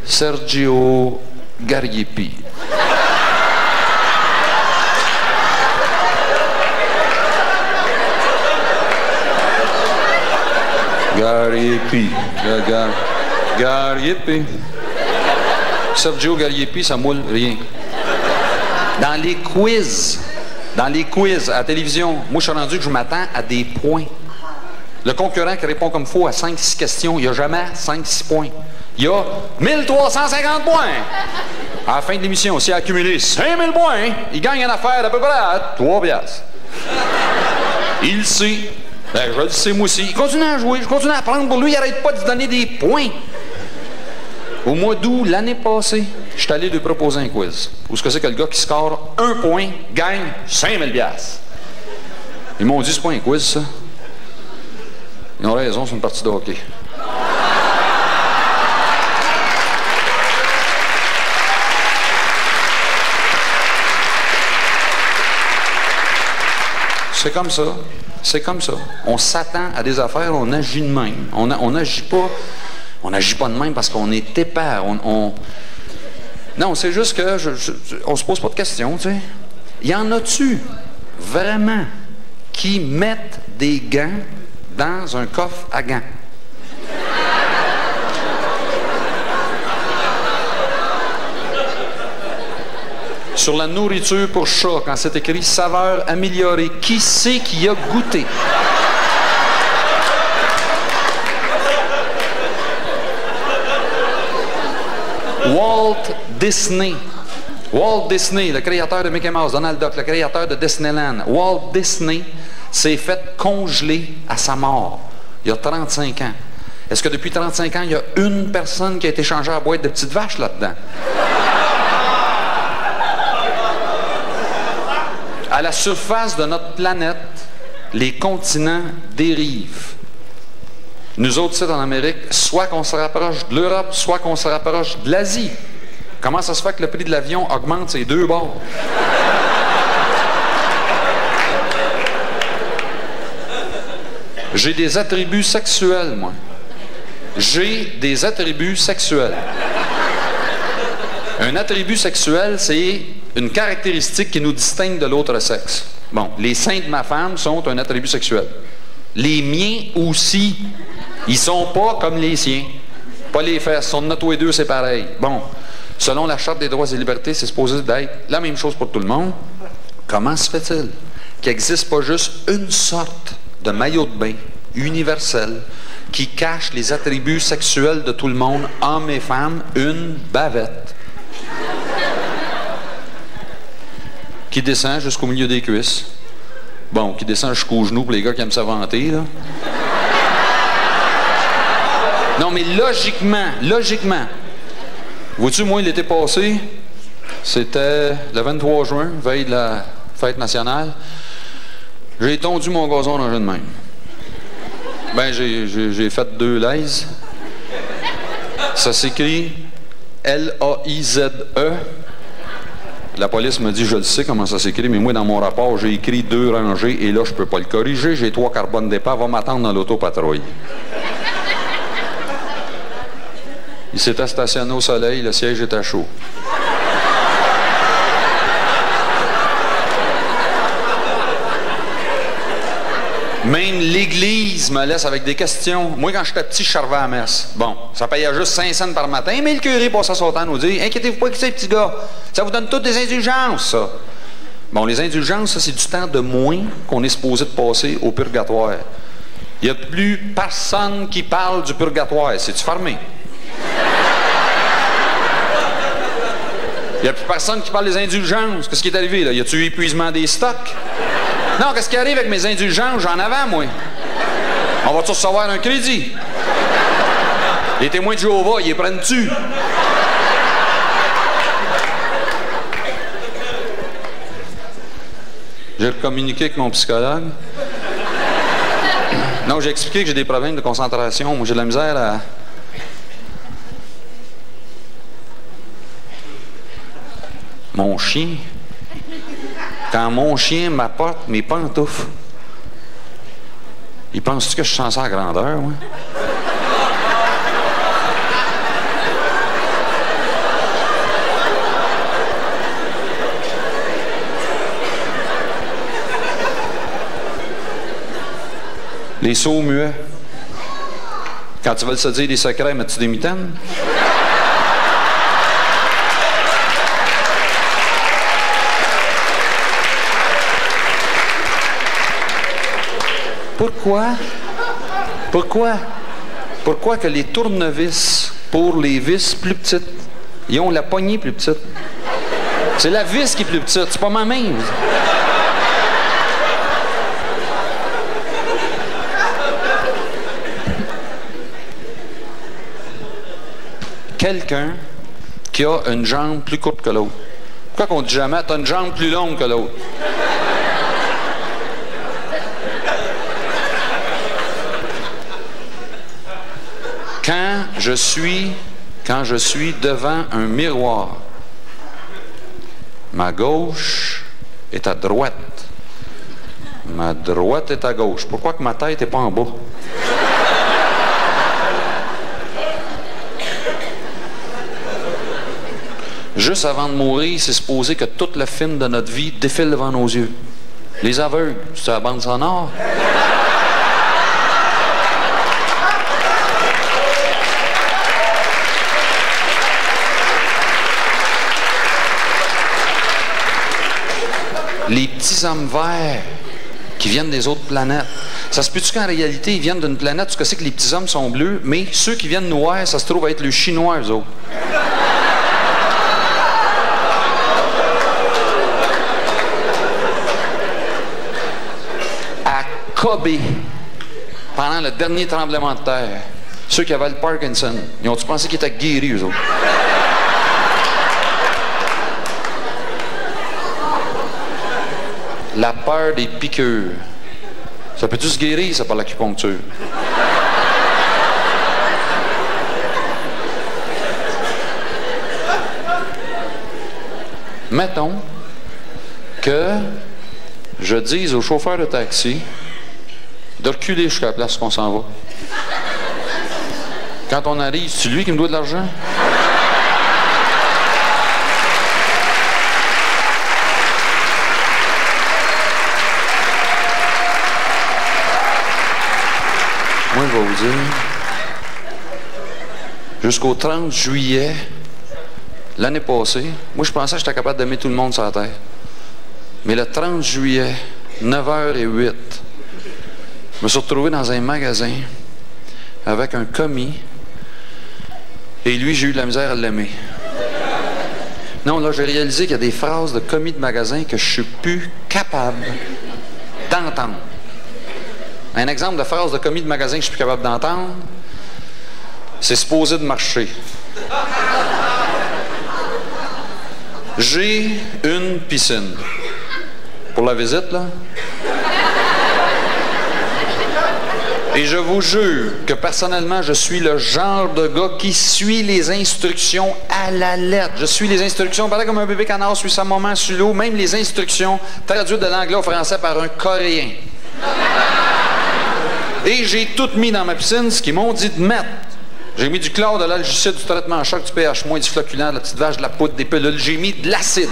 Sergio Gariepi. Gariepi. Sergio Gariepi, ça moule rien. Dans les quiz à la télévision, moi je suis rendu que je m'attends à des points. Le concurrent qui répond comme il faut à 5-6 questions, il n'y a jamais 5-6 points. Il y a 1350 points. À la fin de l'émission, s'il a accumulé 5000 points, il gagne une affaire d'à peu près à 3 piastres. Il le sait. Ben, je le sais moi aussi. Il continue à jouer, je continue à apprendre pour lui, il n'arrête pas de se donner des points. Au mois d'août, l'année passée, je suis allé lui proposer un quiz. Où est-ce que c'est que le gars qui score 1 point gagne 5000 piastres? Ils m'ont dit, c'est pas un quiz, ça. Ils ont raison, c'est une partie de hockey. C'est comme ça. C'est comme ça. On s'attend à des affaires, on agit de même. On n'agit pas de même parce qu'on est épais. Non, c'est juste que on se pose pas de questions, tu sais. Y en a-tu vraiment qui mettent des gants dans un coffre à gants? Sur la nourriture pour chat, quand c'est écrit saveur améliorée, qui c'est qui a goûté? Walt Disney, le créateur de Mickey Mouse, Donald Duck, le créateur de Disneyland. Walt Disney s'est fait congeler à sa mort il y a 35 ans. Est-ce que depuis 35 ans, il y a une personne qui a été changée à la boîte de petites vaches là-dedans? À la surface de notre planète, les continents dérivent. Nous autres, ici, en Amérique, soit qu'on se rapproche de l'Europe, soit qu'on se rapproche de l'Asie. Comment ça se fait que le prix de l'avion augmente ces deux bords? J'ai des attributs sexuels, moi. J'ai des attributs sexuels. Un attribut sexuel, c'est une caractéristique qui nous distingue de l'autre sexe. Bon, les seins de ma femme sont un attribut sexuel. Les miens aussi. Ils sont pas comme les siens. Pas les fesses. Sont de tous les deux, c'est pareil. Bon, selon la Charte des droits et libertés, c'est supposé d'être la même chose pour tout le monde. Comment se fait-il qu'il n'existe pas juste une sorte de maillot de bain universel qui cache les attributs sexuels de tout le monde, hommes et femmes, une bavette qui descend jusqu'au milieu des cuisses. Bon, qui descend jusqu'aux genoux pour les gars qui aiment s'inventer, là. Non, mais logiquement, vois-tu, moi, l'été passé, c'était le 23 juin, veille de la fête nationale, j'ai tondu mon gazon dans le jeu de même. Ben, j'ai fait 2 laises. Ça s'écrit L-A-I-Z-E. La police me dit, je le sais comment ça s'écrit, mais moi, dans mon rapport, j'ai écrit 2 rangées, et là, je peux pas le corriger. J'ai 3 carbones départ, va m'attendre dans l'autopatrouille. Il s'était stationné au soleil, le siège était chaud. Même l'Église me laisse avec des questions. Moi, quand j'étais petit, je servais à la messe. Bon, ça payait juste 5 cents par matin, mais le curé passait son temps à nous dire « Inquiétez-vous pas, ces petits gars, ça vous donne toutes des indulgences, ça. » Bon, les indulgences, ça, c'est du temps de moins qu'on est supposé de passer au purgatoire. Il n'y a plus personne qui parle du purgatoire. C'est-tu fermé? Il n'y a plus personne qui parle des indulgences. Qu'est-ce qui est arrivé, là? Y a-tu eu épuisement des stocks? Non, qu'est-ce qui arrive avec mes indulgences? J'en avais, moi. On va-tu recevoir un crédit? Les témoins de Jéhovah, ils les prennent-tu? J'ai communiqué avec mon psychologue. Non, j'ai expliqué que j'ai des problèmes de concentration. Moi, j'ai de la misère à... Mon chien... Quand mon chien m'apporte mes pantoufles, il pense-tu que je suis censé à grandeur, moi? Les sourds muets. Quand tu veux se dire des secrets, mets-tu des mitaines? Pourquoi que les tournevis pour les vis plus petites, ils ont la poignée plus petite? C'est la vis qui est plus petite, c'est pas ma main. Quelqu'un qui a une jambe plus courte que l'autre. Pourquoi qu'on dit jamais « t'as une jambe plus longue que l'autre » ? Quand je suis devant un miroir, ma gauche est à droite. Ma droite est à gauche. Pourquoi que ma tête n'est pas en bas? Juste avant de mourir, c'est supposé que tout le film de notre vie défile devant nos yeux. Les aveugles, c'est la bande sonore. Les petits hommes verts qui viennent des autres planètes. Ça se peut-tu qu'en réalité, ils viennent d'une planète, ce que c'est que les petits hommes sont bleus, mais ceux qui viennent noirs, ça se trouve être le chinois, eux autres. À Kobe, pendant le dernier tremblement de terre, ceux qui avaient le Parkinson, ils ont-tu pensé qu'ils étaient guéris, eux autres? La peur des piqûres. Ça peut-tu se guérir, ça, par l'acupuncture? Mettons que je dise au chauffeur de taxi de reculer jusqu'à la place qu'on s'en va. Quand on arrive, c'est lui qui me doit de l'argent? Moi, je vais vous dire, jusqu'au 30 juillet, l'année passée, moi, je pensais que j'étais capable d'aimer tout le monde sur la terre. Mais le 30 juillet, 9h08, je me suis retrouvé dans un magasin avec un commis et lui, j'ai eu de la misère à l'aimer. Non, là, j'ai réalisé qu'il y a des phrases de commis de magasin que je suis plus capable d'entendre. Un exemple de phrase de commis de magasin que je suis plus capable d'entendre, c'est supposé de marcher. J'ai une piscine. Pour la visite, là. Et je vous jure que personnellement, je suis le genre de gars qui suit les instructions à la lettre. Je suis les instructions, pareil comme un bébé canard suit sa maman sur l'eau, même les instructions traduites de l'anglais au français par un Coréen. Et j'ai tout mis dans ma piscine, ce qu'ils m'ont dit de mettre. J'ai mis du chlore, de l'algicide, du traitement en choc, du pH-, du flocculant, de la petite vache, de la poudre, des pilules. J'ai mis de l'acide.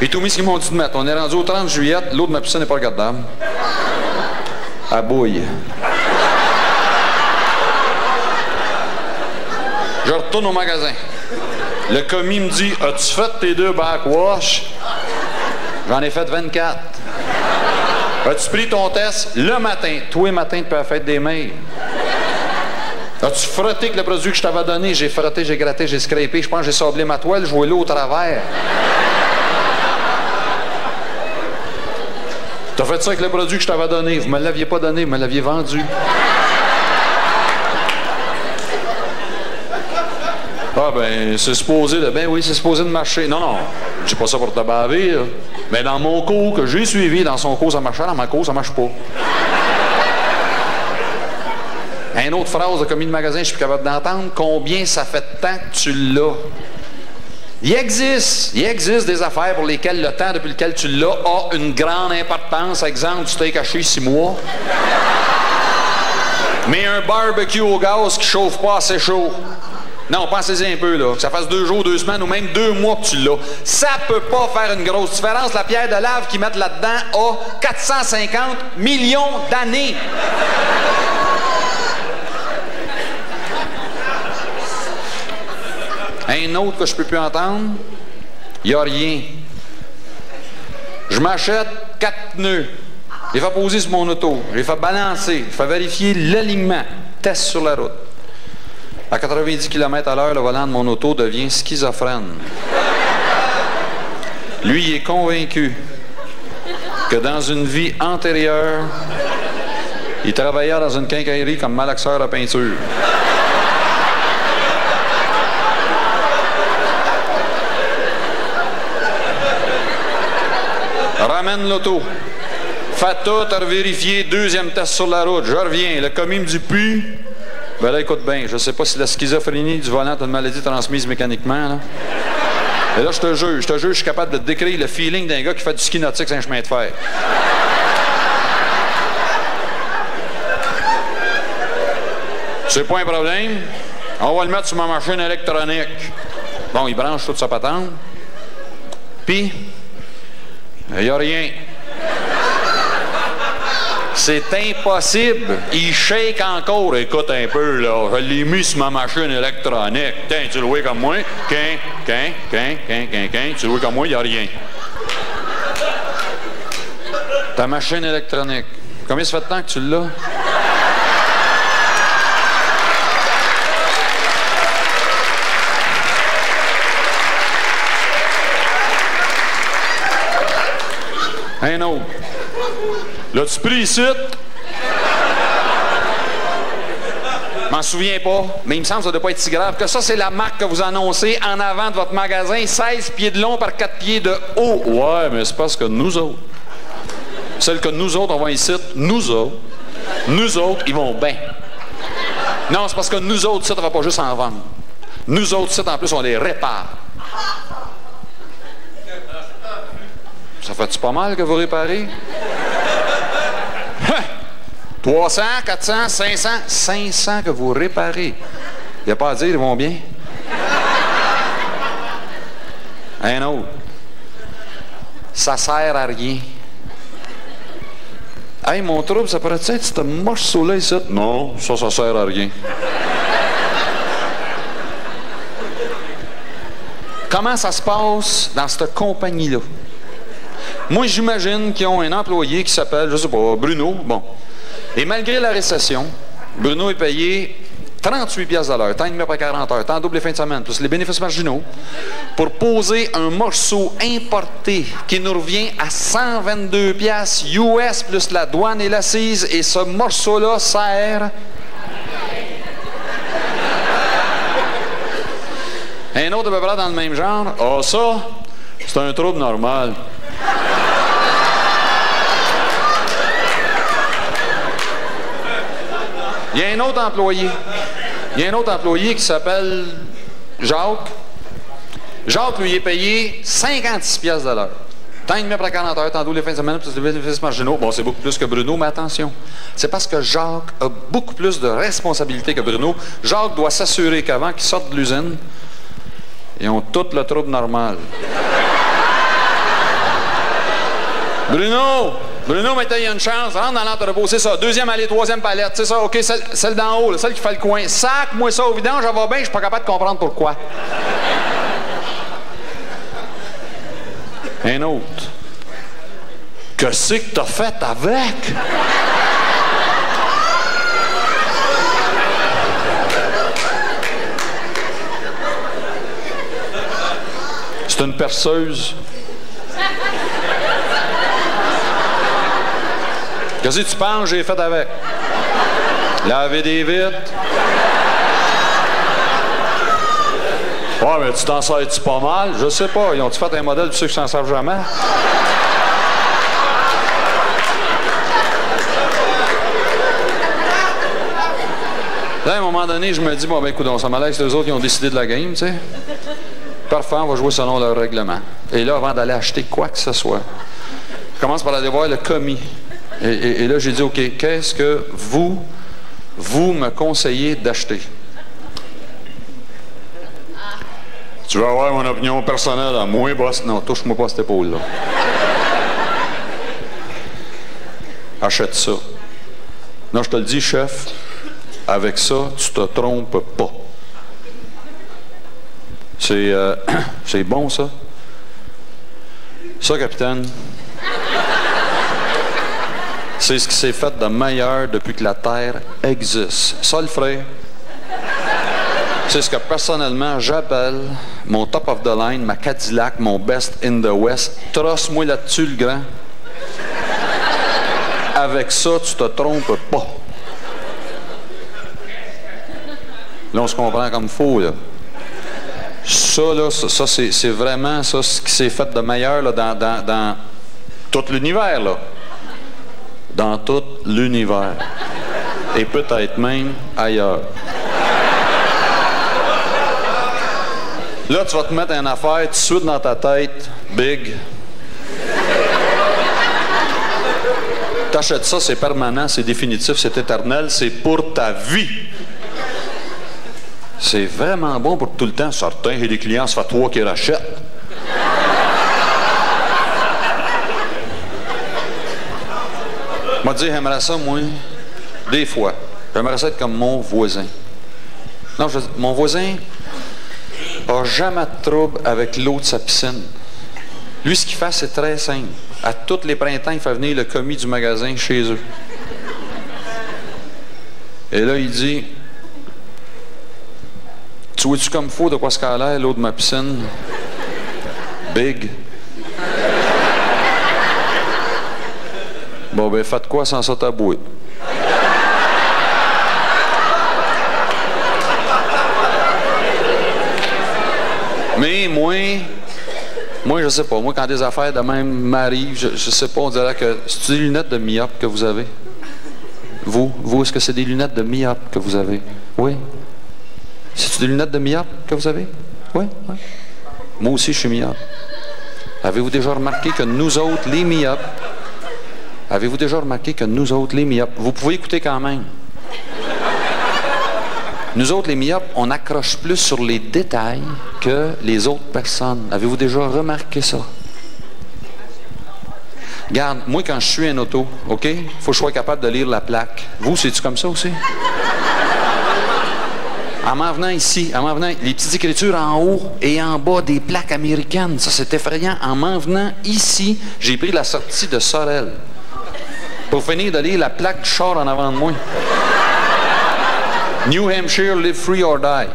J'ai tout mis ce qu'ils m'ont dit de mettre. On est rendu au 30 juillet, l'eau de ma piscine n'est pas regardable. Elle bouille. Je retourne au magasin. Le commis me dit, as-tu fait tes 2 backwash? J'en ai fait 24. As-tu pris ton test le matin? Tous les matins depuis la fête des mères. As-tu frotté avec le produit que je t'avais donné? J'ai frotté, j'ai gratté, j'ai scrapé. Je pense que j'ai sablé ma toile, je vois l'eau au travers. T'as fait ça avec le produit que je t'avais donné. Vous me l'aviez pas donné, vous me l'aviez vendu. Ah ben, c'est supposé de... Ben oui, c'est supposé de marcher. Non, non, je dis pas ça pour te baver, là. Mais dans mon cours que j'ai suivi, dans son cours ça marchait, dans ma cour ça marche pas. Une autre phrase de commis de magasin, je suis plus capable d'entendre. Combien ça fait de temps que tu l'as? Il existe des affaires pour lesquelles le temps depuis lequel tu l'as a une grande importance. Exemple, du steak haché 6 mois. Mais un barbecue au gaz qui chauffe pas assez chaud. Non, pensez-y un peu, là. Que ça fasse 2 jours, 2 semaines ou même 2 mois que tu l'as. Ça peut pas faire une grosse différence. La pierre de lave qu'ils mettent là-dedans a 450 millions d'années. Un autre que je peux plus entendre, il n'y a rien. Je m'achète 4 pneus. Je les fais poser sur mon auto. Je les fais balancer. Je fais vérifier l'alignement. Test sur la route. À 90 km/h, le volant de mon auto devient schizophrène. Lui, il est convaincu que dans une vie antérieure, il travaillait dans une quincaillerie comme malaxeur à peinture. Ramène l'auto. Fais tout à vérifier. 2e test sur la route. Je reviens. Le commis me dit puis. Ben là, écoute bien. Je sais pas si la schizophrénie du volant est une maladie transmise mécaniquement. Là. Et là, je te jure, je suis capable de te décrire le feeling d'un gars qui fait du ski nautique sur un chemin de fer. C'est pas un problème. On va le mettre sur ma machine électronique. Bon, il branche toute sa patente. Puis, il n'y a rien. C'est impossible. Il shake encore. Écoute un peu, là. Je l'ai mis sur ma machine électronique. Tiens, tu le vois comme moi? Tu le vois comme moi? Il n'y a rien. Ta machine électronique. Combien ça fait de temps que tu l'as? Un autre. L'as-tu pris ici? Je m'en souviens pas, mais il me semble que ça ne doit pas être si grave que ça. C'est la marque que vous annoncez en avant de votre magasin, 16 pieds de long par 4 pieds de haut. Ouais, mais c'est parce que nous autres, celle que nous autres, on va ici, nous autres, ils vont bien. Non, c'est parce que nous autres, ça, on ne va pas juste en vendre. Nous autres, ça, en plus, on les répare. Ça fait-tu pas mal que vous réparez? 300, 400, 500, 500 que vous réparez. Il n'y a pas à dire, ils vont bien. Un autre. Ça sert à rien. Hey, mon trouble, ça pourrait être ce morceau-là ici. Non, ça sert à rien. Comment ça se passe dans cette compagnie-là? Moi, j'imagine qu'ils ont un employé qui s'appelle, je sais pas, Bruno. Bon. Et malgré la récession, Bruno est payé 38 piastres à l'heure, temps et demi après 40 heures, temps double les fins de semaine, plus les bénéfices marginaux, pour poser un morceau importé qui nous revient à 122 piastres US plus la douane et l'assise, et ce morceau-là sert... Un autre à peu près dans le même genre. Ah, ça, c'est un trouble normal. Il y a un autre employé. Il y a un autre employé qui s'appelle Jacques. Jacques, lui, est payé 56 piastres de l'heure. Temps et demi après 40 heures, tantôt les fins de semaine, plus les bénéfices marginaux. Bon, c'est beaucoup plus que Bruno, mais attention. C'est parce que Jacques a beaucoup plus de responsabilités que Bruno. Jacques doit s'assurer qu'avant qu'il sorte de l'usine, ils ont tout le trouble normal. Bruno, maintenant, il y a une chance. Rentre dans l'entrepôt, c'est ça. Deuxième allée, troisième palette, c'est ça. OK, celle d'en haut, là, celle qui fait le coin. Sac-moi ça au vidange, j'en vais bien, je suis pas capable de comprendre pourquoi. Un autre. Qu'est-ce que t'as fait avec? C'est une perceuse. Qu'est-ce que tu penses que j'ai fait avec? Laver des vitres. Ouais, mais tu t'en sers-tu pas mal? Je sais pas. Ils ont-tu fait un modèle de ceux qui s'en servent jamais? Là, à un moment donné, je me dis, bon, ben écoute, ça m'allait que les autres qui ont décidé de la game, tu sais. Parfait, on va jouer selon leur règlement. Et là, avant d'aller acheter quoi que ce soit, je commence par aller voir le commis. Et là, j'ai dit, OK, qu'est-ce que vous me conseillez d'acheter? Tu vas avoir mon opinion personnelle à moi, boss. Non, touche-moi pas cette épaule-là. Achète ça. Non, je te le dis, chef, avec ça, tu te trompes pas. C'est bon, ça? Ça, capitaine, c'est ce qui s'est fait de meilleur depuis que la Terre existe. Ça, le frère, c'est ce que personnellement j'appelle mon top of the line, ma Cadillac, mon best in the West. Trosse-moi là-dessus, le grand. Avec ça, tu te trompes pas. Là, on se comprend comme faux, là. Ça, là, ça c'est vraiment ça, ce qui s'est fait de meilleur là, dans tout l'univers, là. Dans tout l'univers. Et peut-être même ailleurs. Là, tu vas te mettre une affaire tout de suite dans ta tête, big. T'achètes ça, c'est permanent, c'est définitif, c'est éternel, c'est pour ta vie. C'est vraiment bon pour tout le temps. Certains, et les clients, ça fait 3 qui rachètent. Moi, dire, j'aimerais ça, moi, des fois. J'aimerais ça être comme mon voisin. Non, mon voisin n'a jamais de trouble avec l'eau de sa piscine. Lui, ce qu'il fait, c'est très simple. À tous les printemps, il fait venir le commis du magasin chez eux. Et là, il dit, tu vois-tu comme faux de quoi ce qu'elle a l'air, l'eau de ma piscine? Big. Bon, ben, faites quoi sans ça tabouer? Mais moi, je sais pas. Moi, quand des affaires de même m'arrivent, je sais pas, on dirait que c'est des lunettes de myope que vous avez. Vous, est-ce que c'est des lunettes de myope que vous avez? Oui. C'est des lunettes de myope que vous avez? Oui, oui. Moi aussi, je suis myope. Avez-vous déjà remarqué que nous autres, les myopes, Avez-vous déjà remarqué que nous autres, les myopes, vous pouvez écouter quand même. Nous autres, les myopes, on accroche plus sur les détails que les autres personnes. Avez-vous déjà remarqué ça? Regarde, moi, quand je suis en auto, OK, il faut que je sois capable de lire la plaque. Vous, c'est-tu comme ça aussi? En m'en venant ici, les petites écritures en haut et en bas des plaques américaines, ça, c'est effrayant. En m'en venant ici, j'ai pris la sortie de Sorel pour finir de lire la plaque du char en avant de moi. New Hampshire, live free or die.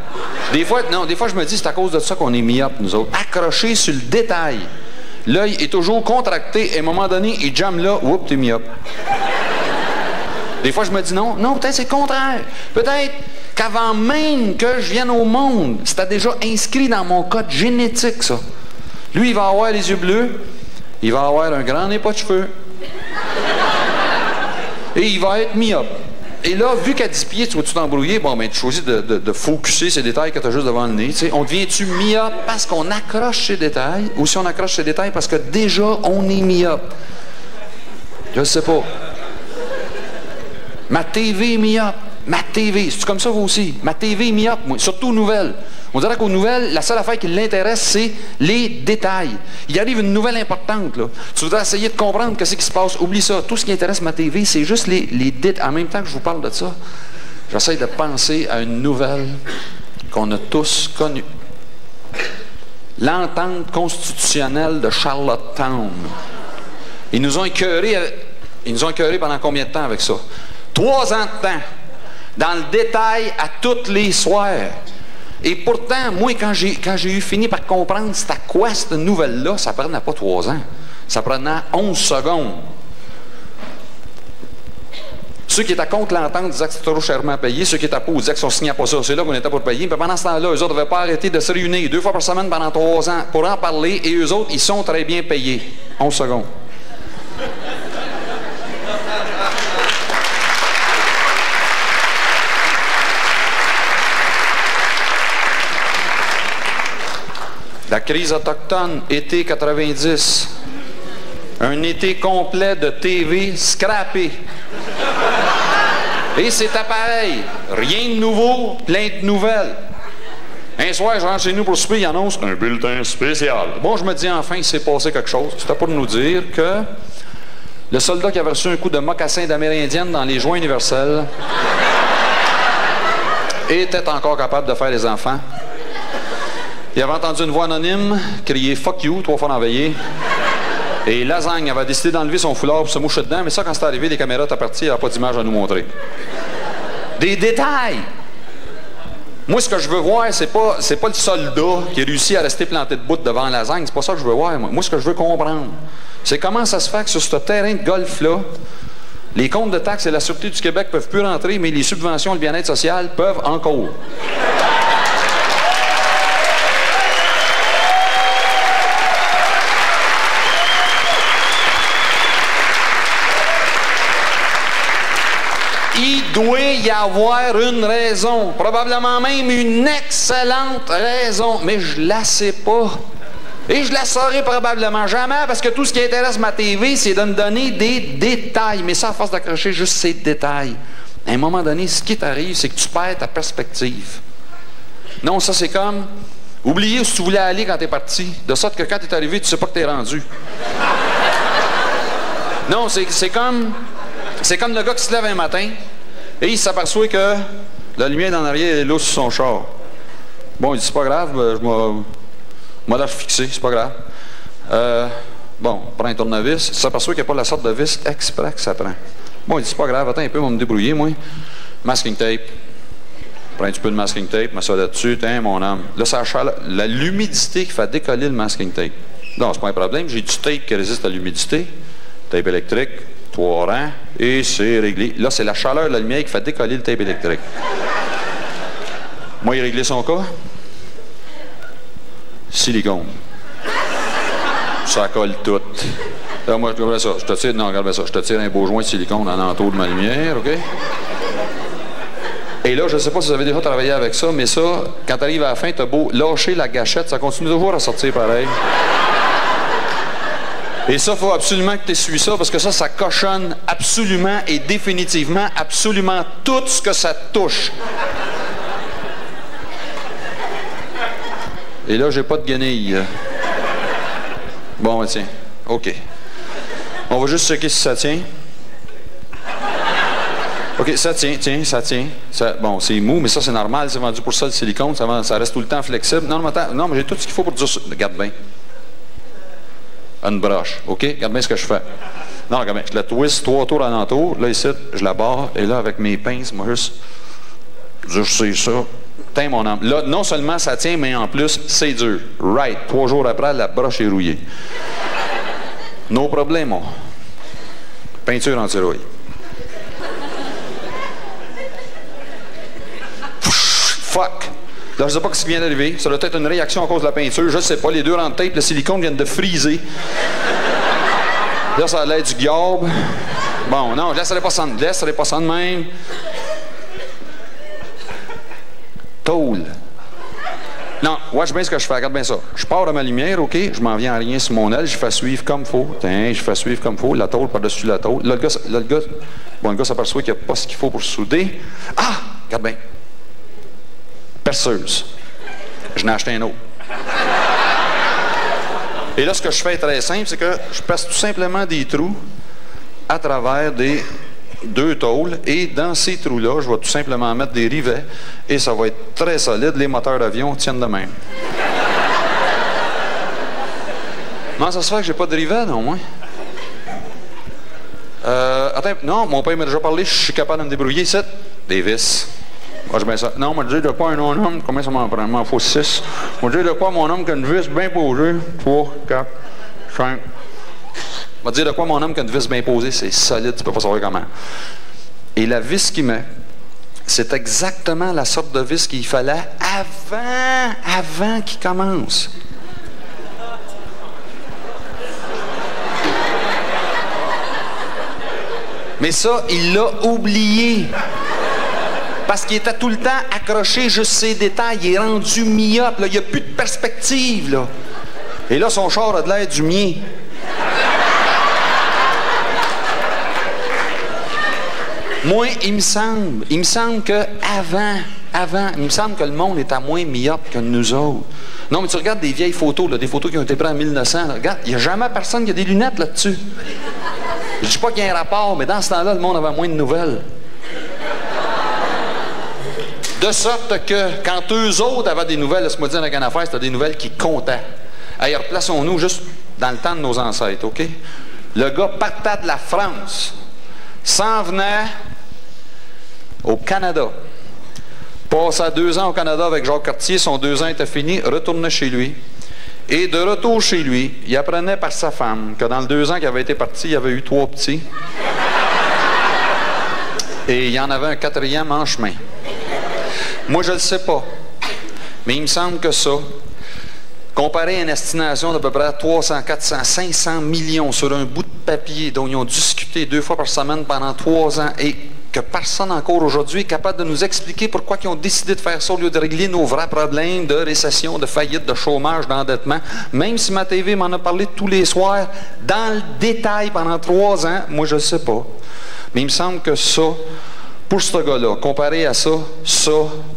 Des fois, je me dis, c'est à cause de ça qu'on est myope, nous autres. Accrochés sur le détail. L'œil est toujours contracté, et à un moment donné, il jamme là, oups, t'es myope. Des fois, je me dis non, peut-être c'est le contraire. Peut-être qu'avant même que je vienne au monde, c'était déjà inscrit dans mon code génétique, ça. Lui, il va avoir les yeux bleus, il va avoir un grand nez, pas de cheveux. Et il va être myope. Et là, vu qu'à 10 pieds, tu vas tout t'embrouiller, bon, ben, tu choisis de focusser ces détails que tu as juste devant le nez. Tu sais, on devient-tu myope parce qu'on accroche ces détails, ou si on accroche ces détails parce que déjà, on est myope? Je ne sais pas. Ma TV est myope. Ma TV, c'est comme ça vous aussi? Ma TV est myope, moi, surtout aux nouvelles. On dirait qu'aux nouvelles, la seule affaire qui l'intéresse, c'est les détails. Il arrive une nouvelle importante, là. Tu voudrais essayer de comprendre ce qui se passe. Oublie ça. Tout ce qui intéresse ma TV, c'est juste les détails. En même temps que je vous parle de ça, j'essaie de penser à une nouvelle qu'on a tous connue. L'entente constitutionnelle de Charlottetown. Ils nous ont écœurés pendant combien de temps avec ça? 3 ans de temps. Dans le détail, à toutes les soirs. Et pourtant, moi, quand j'ai eu fini par comprendre c'était quoi cette nouvelle-là, ça prenait pas 3 ans. Ça prenait 11 secondes. Ceux qui étaient contre l'entente disaient que c'était trop chèrement payé. Ceux qui étaient pour disaient qu'on ne signait pas ça. C'est là qu'on était pour payer. Mais pendant ce temps-là, eux autres n'avaient pas arrêté de se réunir 2 fois par semaine pendant 3 ans pour en parler. Et eux autres, ils sont très bien payés. 11 secondes. La crise autochtone, été 90. Un été complet de TV scrappé. Et c'était pareil. Rien de nouveau, plein de nouvelles. Un soir, je rentre chez nous pour souper, il annonce un bulletin spécial. Bon, je me dis, enfin, il s'est passé quelque chose. C'était pour nous dire que le soldat qui avait reçu un coup de mocassin d'amérindienne dans les joints universels était encore capable de faire les enfants. Il avait entendu une voix anonyme crier « Fuck you » 3 fois dans la veillée. Et Lasagne avait décidé d'enlever son foulard pour se moucher dedans, mais ça, quand c'est arrivé, les caméras étaient parties, il n'y avait pas d'image à nous montrer. Des détails! Moi, ce que je veux voir, c'est pas le soldat qui réussit à rester planté debout devant Lasagne, c'est pas ça que je veux voir, moi. Moi, ce que je veux comprendre, c'est comment ça se fait que sur ce terrain de golf-là, les comptes de taxes et la Sûreté du Québec peuvent plus rentrer, mais les subventions et le bien-être social peuvent encore. Il doit y avoir une raison, probablement même une excellente raison, mais je ne la sais pas. Et je la saurai probablement jamais, parce que tout ce qui intéresse ma TV, c'est de me donner des détails. Mais ça, à force d'accrocher juste ces détails, à un moment donné, ce qui t'arrive, c'est que tu perds ta perspective. Non, ça c'est comme oublier où tu voulais aller quand tu es parti, de sorte que quand tu es arrivé, tu ne sais pas que tu es rendu. Non, c'est comme le gars qui se lève un matin et il s'aperçoit que la lumière d'en arrière est là sur son char. Bon, il dit, c'est pas grave, je m'en ai fixé, c'est pas grave. Bon, on prend un tournevis, il s'aperçoit qu'il n'y a pas la sorte de vis exprès que ça prend. Bon, il dit, c'est pas grave, attends un peu, on va me débrouiller, moi. Masking tape. Prends un petit peu de masking tape, mets ça là-dessus, tiens, mon âme. Là, ça achale l'humidité qui fait décoller le masking tape. Non, c'est pas un problème, j'ai du tape qui résiste à l'humidité. Tape électrique, 3 rangs, et c'est réglé. Là, c'est la chaleur de la lumière qui fait décoller le tape électrique. Moi, il a réglé son cas. Silicone. Ça colle tout. Là, moi, regarde ça. Je te tire un beau joint de silicone en entour de ma lumière, OK? Et là, je ne sais pas si vous avez déjà travaillé avec ça, mais ça, quand tu arrives à la fin, tu as beau lâcher la gâchette, ça continue toujours à sortir pareil. Et ça, il faut absolument que tu essuies ça, parce que ça cochonne absolument et définitivement absolument tout ce que ça touche. Et là, j'ai pas de guenilles. Bon, ben, tiens. OK. On va juste checker si ça tient. OK, ça tient, tiens, ça tient. Bon, c'est mou, mais ça, c'est normal. C'est vendu pour ça, le silicone. Ça reste tout le temps flexible. Non, mais attends. Non, mais j'ai tout ce qu'il faut pour dire ça. Regarde bien. Une broche. OK? Regarde bien ce que je fais. Non, regarde bien. Je la twist 3 tours en entour. Là, ici, je la barre. Et là, avec mes pinces, moi, juste... Je sais ça. Tiens, mon âme. Là, non seulement ça tient, mais en plus, c'est dur. Right. 3 jours après, la broche est rouillée. No problemo. Peinture anti-rouille. Fuck! Là, je ne sais pas ce qui vient d'arriver. Ça doit être une réaction à cause de la peinture. Je ne sais pas. Les deux rangs de tape, le silicone viennent de friser. Là, ça a l'air du diable. Bon, non, laisse-les pas ça de même. Tôle. Non, watch bien ce que je fais. Regarde bien ça. Je pars de ma lumière, OK? Je m'en viens en rien sur mon aile. Je fais suivre comme il faut. Tiens, je fais suivre comme il faut. La tôle par-dessus la tôle. Là, le gars s'aperçoit qu'il n'y a pas ce qu'il faut pour souder. Ah! Regarde bien. Perceuse. Je n'ai acheté un autre. Et là, ce que je fais est très simple, c'est que je passe tout simplement des trous à travers des 2 tôles. Et dans ces trous-là, je vais tout simplement mettre des rivets. Et ça va être très solide. Les moteurs d'avion tiennent de même. Non, ça se fait que j'ai pas de rivets, non, moi? Attends, non, mon père m'a déjà parlé, je suis capable de me débrouiller. C'est des vis. Ah, je mets ça. Non, on m'a dit de quoi un homme, combien ça m'en prend? M'en faut 6. On m'a dit de quoi mon homme qui a une vis bien posée? 3, 4, 5. On m'a dit de quoi mon homme qui a une vis bien posée? C'est solide, tu peux pas savoir comment. Et la vis qu'il met, c'est exactement la sorte de vis qu'il fallait avant qu'il commence. Mais ça, il l'a oublié. Parce qu'il était tout le temps accroché juste ses détails. Il est rendu myope. Là. Il n'y a plus de perspective. Là. Et là, son char a de l'air du mien. Moi, il me semble que avant, il me semble que le monde est à moins myope que nous autres. Non, mais tu regardes des vieilles photos, là, des photos qui ont été prises en 1900. Là, regarde, il n'y a jamais personne qui a des lunettes là-dessus. Je dis pas qu'il y a un rapport, mais dans ce temps-là, le monde avait moins de nouvelles. De sorte que, quand eux autres avaient des nouvelles, laisse-moi dire avec une affaire, c'était des nouvelles qui comptaient. Allez, replaçons-nous juste dans le temps de nos ancêtres, OK? Le gars partait de la France, s'en venait au Canada. Passait 2 ans au Canada avec Jacques Cartier, son 2 ans était fini, retournait chez lui. Et de retour chez lui, il apprenait par sa femme que dans les 2 ans qu'il avait été parti, il avait eu 3 petits. Et il y en avait un 4e en chemin. Moi, je ne le sais pas. Mais il me semble que ça, comparé à une estimation d'à peu près 300, 400, 500 millions sur un bout de papier dont ils ont discuté 2 fois par semaine pendant 3 ans et que personne encore aujourd'hui est capable de nous expliquer pourquoi ils ont décidé de faire ça au lieu de régler nos vrais problèmes de récession, de faillite, de chômage, d'endettement. Même si ma TV m'en a parlé tous les soirs, dans le détail pendant 3 ans, moi je ne sais pas. Mais il me semble que ça, pour ce gars-là, comparé à ça,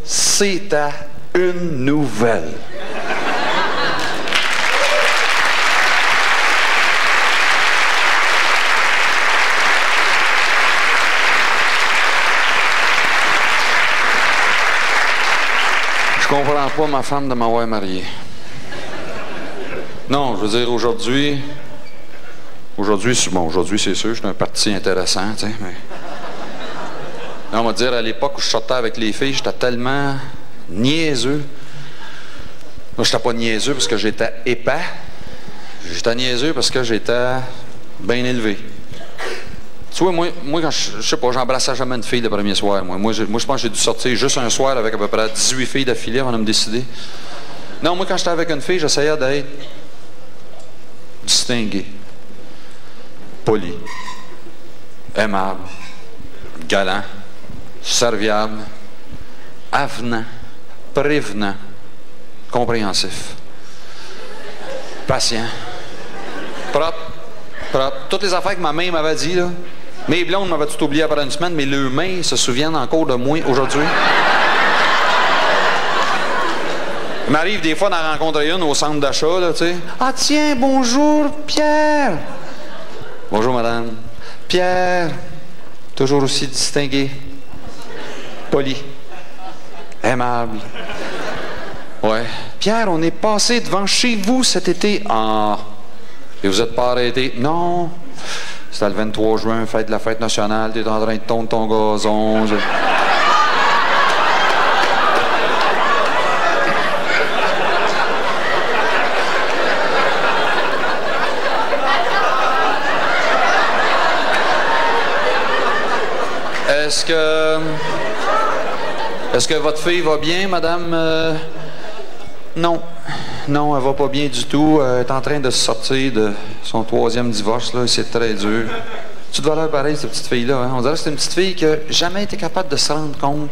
c'était une nouvelle. Je comprends pas ma femme de m'avoir marié. Non, je veux dire, aujourd'hui, c'est sûr, je suis un parti intéressant, tu sais, mais... Non, on va dire, à l'époque où je sortais avec les filles, j'étais tellement niaiseux. Moi, j'étais pas niaiseux parce que j'étais épais. J'étais niaiseux parce que j'étais bien élevé. Tu vois, moi quand je sais pas, j'embrassais jamais une fille le premier soir. Moi, je pense que j'ai dû sortir juste un soir avec à peu près 18 filles d'affilée avant de me décider. Non, moi, quand j'étais avec une fille, j'essayais d'être distingué, poli, aimable, galant, serviable, avenant, prévenant, compréhensif, patient, propre, Propre. Toutes les affaires que ma main m'avait dit, là. Mes blondes m'avaient tout oublié après une semaine, mais leurs mains se souviennent encore de moi aujourd'hui. Il m'arrive des fois d'en rencontrer une au centre d'achat, là, tu sais. Ah tiens, bonjour, Pierre. Bonjour, madame. Pierre, toujours aussi distingué, poli, aimable. Ouais. Pierre, on est passé devant chez vous cet été. Ah. Et vous êtes pas arrêté? Non. C'était le 23 juin, fête de la fête nationale. T'es en train de tondre ton gazon. Est-ce que votre fille va bien, madame? Non. Non, elle va pas bien du tout. Elle est en train de se sortir de son 3e divorce, là. C'est très dur. Tu dois l'air pareil, cette petite fille-là. Hein? On dirait que c'est une petite fille qui n'a jamais été capable de se rendre compte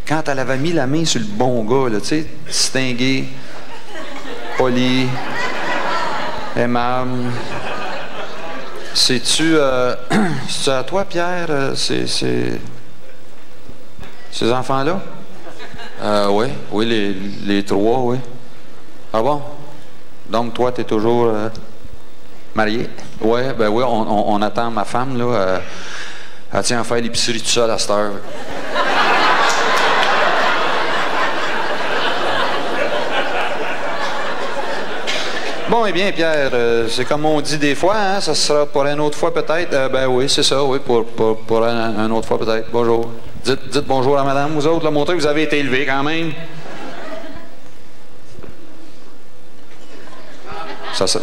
quand elle avait mis la main sur le bon gars, là, tu sais, distingué, poli, aimable. C'est-tu à toi, Pierre, ces enfants-là? Oui, les 3, oui. Ah bon? Donc, toi, tu es toujours marié? Oui, ben oui, on attend ma femme, là. Elle tient à faire l'épicerie tout seul à cette heure. Bon, eh bien, Pierre, c'est comme on dit des fois, hein, ça sera pour une autre fois peut-être. Ben oui, c'est ça, oui, pour une autre fois peut-être. Bonjour. Dites bonjour à madame, vous autres, là, montrez que vous avez été élevés quand même.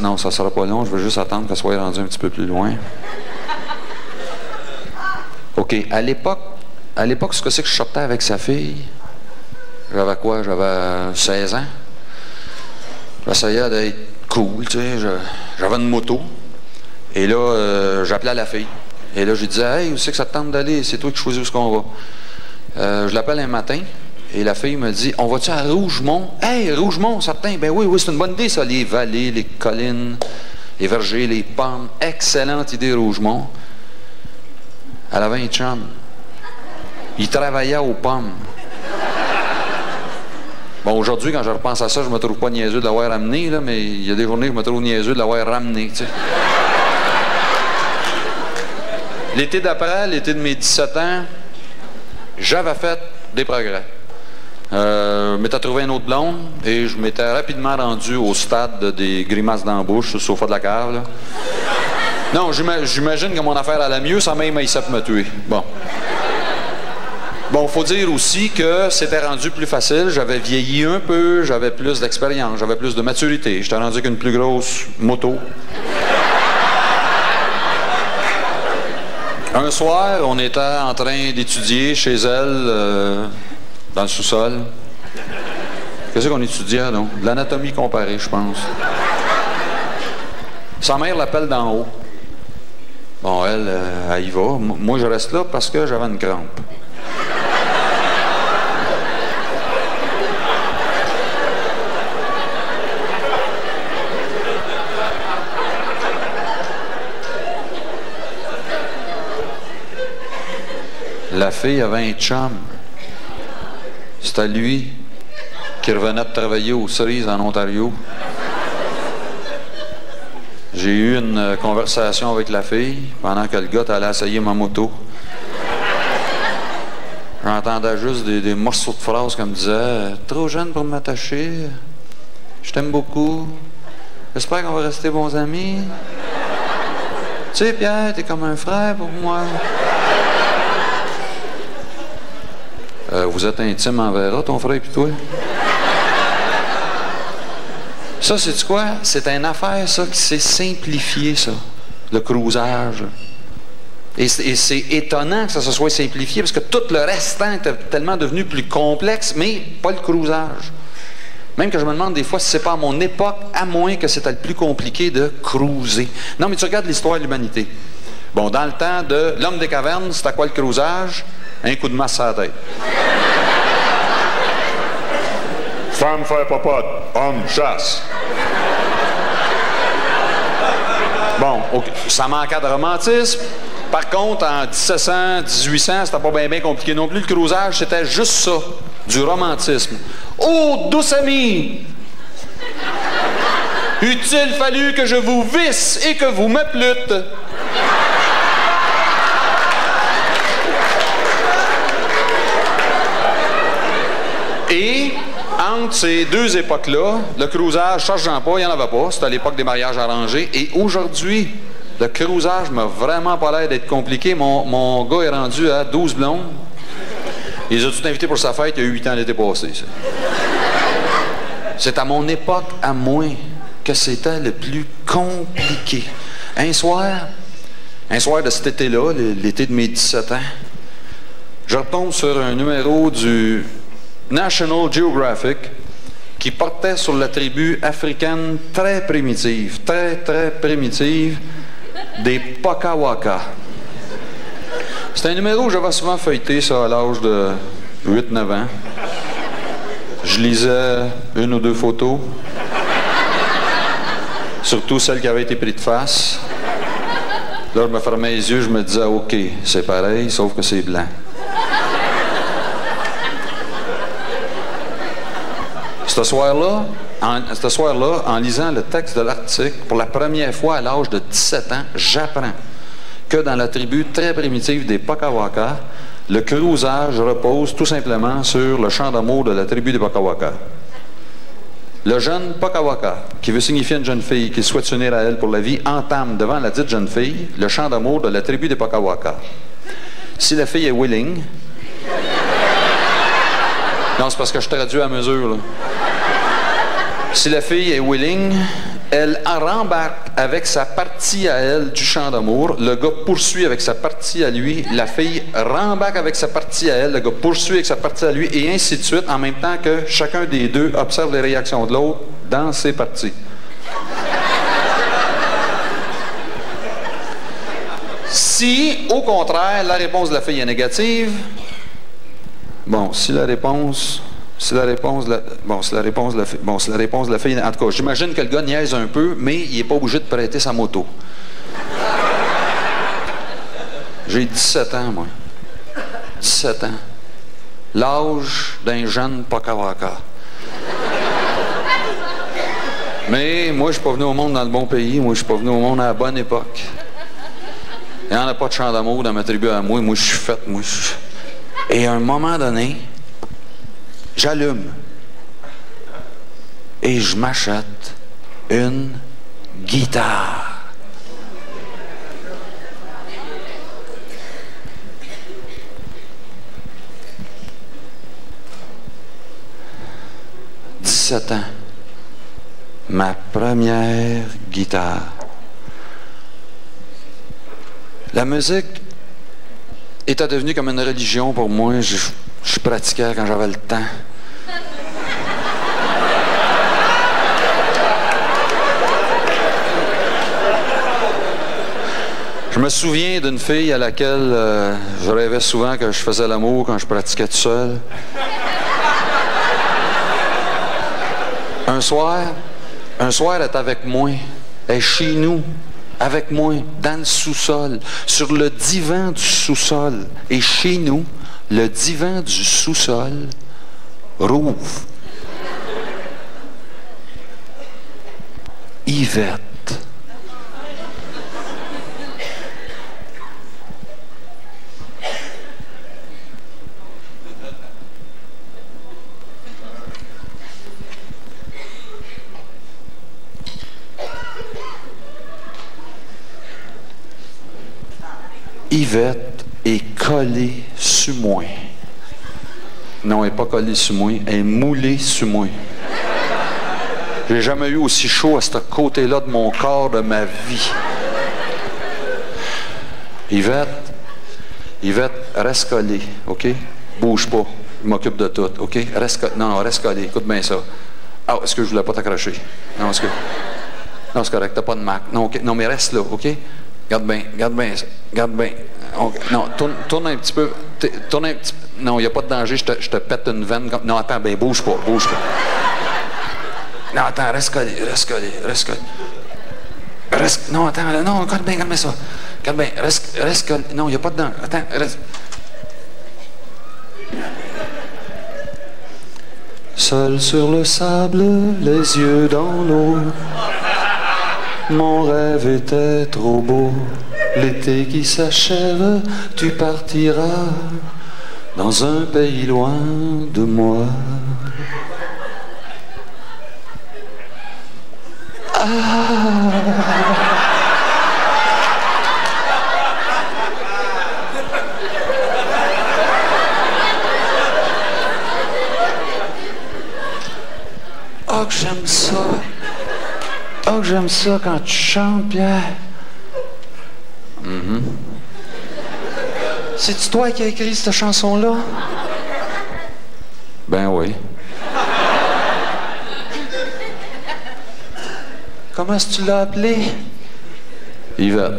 Non, ça sera pas long, je veux juste attendre qu'elle soit rendue un petit peu plus loin. OK, à l'époque, ce que c'est que je sortais avec sa fille, j'avais quoi? J'avais 16 ans. J'essayais d'être cool, tu sais, j'avais une moto. Et là, j'appelais la fille. Et là, je lui disais, « Hey, où c'est que ça te tente d'aller? C'est toi qui choisis où est-ce qu'on va. » Je l'appelle un matin, et la fille me dit, « On va-tu à Rougemont? »« Hey, Rougemont, certain. Ben oui, c'est une bonne idée, ça. Les vallées, les collines, les vergers, les pommes. Excellente idée, Rougemont. » Elle avait un chum. Il travaillait aux pommes. Bon, aujourd'hui, quand je repense à ça, je me trouve pas niaiseux de l'avoir ramené, là, mais il y a des journées où je me trouve niaiseux de l'avoir ramené, tu sais. L'été d'après, l'été de mes 17 ans, j'avais fait des progrès. Je m'étais trouvé une autre blonde et je m'étais rapidement rendu au stade des grimaces dans la bouche sur le sofa de la cave, là. Non, j'imagine que mon affaire allait mieux sans même essayer de me tuer. Bon, faut dire aussi que c'était rendu plus facile. J'avais vieilli un peu, j'avais plus d'expérience, j'avais plus de maturité. J'étais rendu avec une plus grosse moto. Un soir, on était en train d'étudier chez elle, dans le sous-sol. Qu'est-ce qu'on étudiait, donc? De l'anatomie comparée, je pense. Sa mère l'appelle d'en haut. Bon, elle y va. Moi, je reste là parce que j'avais une crampe. La fille avait un chum. C'était lui qui revenait de travailler aux cerises en Ontario. J'ai eu une conversation avec la fille pendant que le gars allait essayer ma moto. J'entendais juste des morceaux de phrases comme disait « Trop jeune pour m'attacher. Je t'aime beaucoup. J'espère qu'on va rester bons amis. Tu sais, Pierre, t'es comme un frère pour moi. » Vous êtes intime envers ton frère et toi? Ça, c'est quoi? C'est une affaire, ça, qui s'est simplifiée, ça. Le cruisage. Et c'est étonnant que ça se soit simplifié, parce que tout le restant était tellement devenu plus complexe, mais pas le cruisage. Même que je me demande des fois si c'est pas à mon époque, à moins que c'était le plus compliqué de cruiser. Non, mais tu regardes l'histoire de l'humanité. Bon, dans le temps de l'homme des cavernes, c'était quoi le cruisage? Un coup de masse à la tête. Femme fait popote, homme chasse. Bon, ça manquait de romantisme. Par contre, en 1700, 1800, c'était pas bien compliqué non plus. Le cruisage, c'était juste ça, du romantisme. Oh, douce amie! Eût-il fallu que je vous visse et que vous me plûtes? Et, entre ces deux époques-là, le cruisage, ça, je n'en pas, il n'y en avait pas. C'était à l'époque des mariages arrangés. Et aujourd'hui, le cruisage m'a vraiment pas l'air d'être compliqué. Mon gars est rendu à 12 blondes. Il les a tous invités pour sa fête, il y a 8 ans l'été passé. C'est à mon époque, à moi, que c'était le plus compliqué. Un soir de cet été-là, l'été de mes 17 ans, je retombe sur un numéro du National Geographic qui portait sur la tribu africaine très primitive des Paka-Waka. C'est un numéro que j'avais souvent feuilleté, ça, à l'âge de 8-9 ans. Je lisais une ou deux photos, surtout celles qui avaient été prises de face. Là, je me fermais les yeux, je me disais, OK, c'est pareil, sauf que c'est blanc. Ce soir-là, en lisant le texte de l'article, pour la première fois à l'âge de 17 ans, j'apprends que dans la tribu très primitive des Paka-Waka, le cruisage repose tout simplement sur le chant d'amour de la tribu des Paka-Waka. Le jeune Paka-Waka, qui veut signifier à une jeune fille qu'il souhaite s'unir à elle pour la vie, entame devant la dite jeune fille le chant d'amour de la tribu des Paka-Waka. Si la fille est willing... Non, c'est parce que je traduis à mesure, là. Si la fille est willing, elle rembarque avec sa partie à elle du chant d'amour. Le gars poursuit avec sa partie à lui. La fille rembarque avec sa partie à elle. Le gars poursuit avec sa partie à lui. Et ainsi de suite, en même temps que chacun des deux observe les réactions de l'autre dans ses parties. Si, au contraire, la réponse de la fille est négative, bon, si la réponse de la fille, en tout cas, j'imagine que le gars niaise un peu, mais il n'est pas obligé de prêter sa moto. J'ai 17 ans, moi. 17 ans. L'âge d'un jeune Paka-Waka. Mais moi, je ne suis pas venu au monde dans le bon pays. Moi, je ne suis pas venu au monde à la bonne époque. Il n'y en a pas de chant d'amour dans ma tribu à moi. Moi, je suis faite, moi. Et à un moment donné, j'allume et je m'achète une guitare. « 17 ans. Ma première guitare. La musique était devenue comme une religion pour moi. Je pratiquais quand j'avais le temps. Je me souviens d'une fille à laquelle je rêvais souvent que je faisais l'amour quand je pratiquais tout seul. Un soir, elle est avec moi. Elle est chez nous, avec moi, dans le sous-sol, sur le divan du sous-sol. Et chez nous, le divan du sous-sol rouvre. Yvette. Yvette est collée sur moi. Non, elle n'est pas collée sur moi, elle est moulée sur moi. J'ai jamais eu aussi chaud à ce côté-là de mon corps, de ma vie. Yvette, reste collée, OK? Bouge pas, je m'occupe de tout, OK? Reste collée, écoute bien ça. Ah, est-ce que je voulais pas t'accrocher? Non, est-ce que... Non, c'est correct, t'as pas de marque. Non, OK. Non, mais reste là, OK? Garde bien. Okay. Non, tourne un petit peu. Non, il n'y a pas de danger, je te pète une veine. Non, attends, bouge pas. Non, attends, reste collé. reste. Non, attends, là, non, calme bien ça. Calme bien, reste. Non, il n'y a pas de dents. Attends, reste. Seul sur le sable, les yeux dans l'eau. Mon rêve était trop beau. L'été qui s'achève, tu partiras dans un pays loin de moi. Oh, que j'aime ça. Oh, que j'aime ça quand tu chantes, Pierre. C'est-tu toi qui as écrit cette chanson-là? Ben oui. Comment est-ce que tu l'as appelé? Yvette.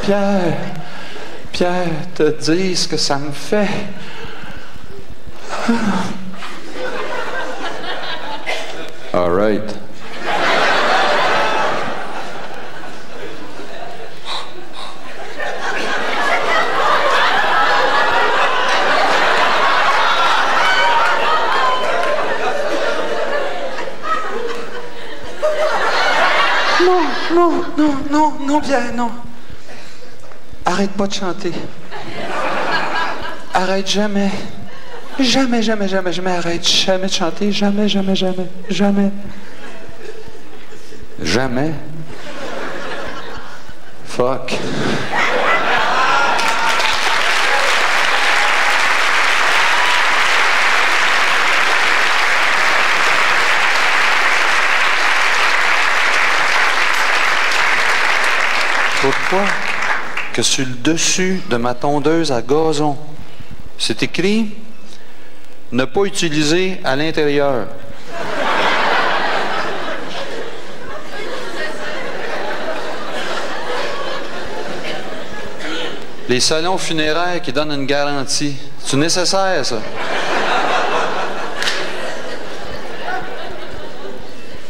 Pierre, te dis ce que ça me fait. All right. Non, Pierre, non. Arrête pas de chanter. Arrête jamais. Jamais, arrête jamais de chanter. Jamais. Fuck. Pourquoi que sur le dessus de ma tondeuse à gazon, c'est écrit « Ne pas utiliser à l'intérieur ». Les salons funéraires qui donnent une garantie. C'est nécessaire, ça?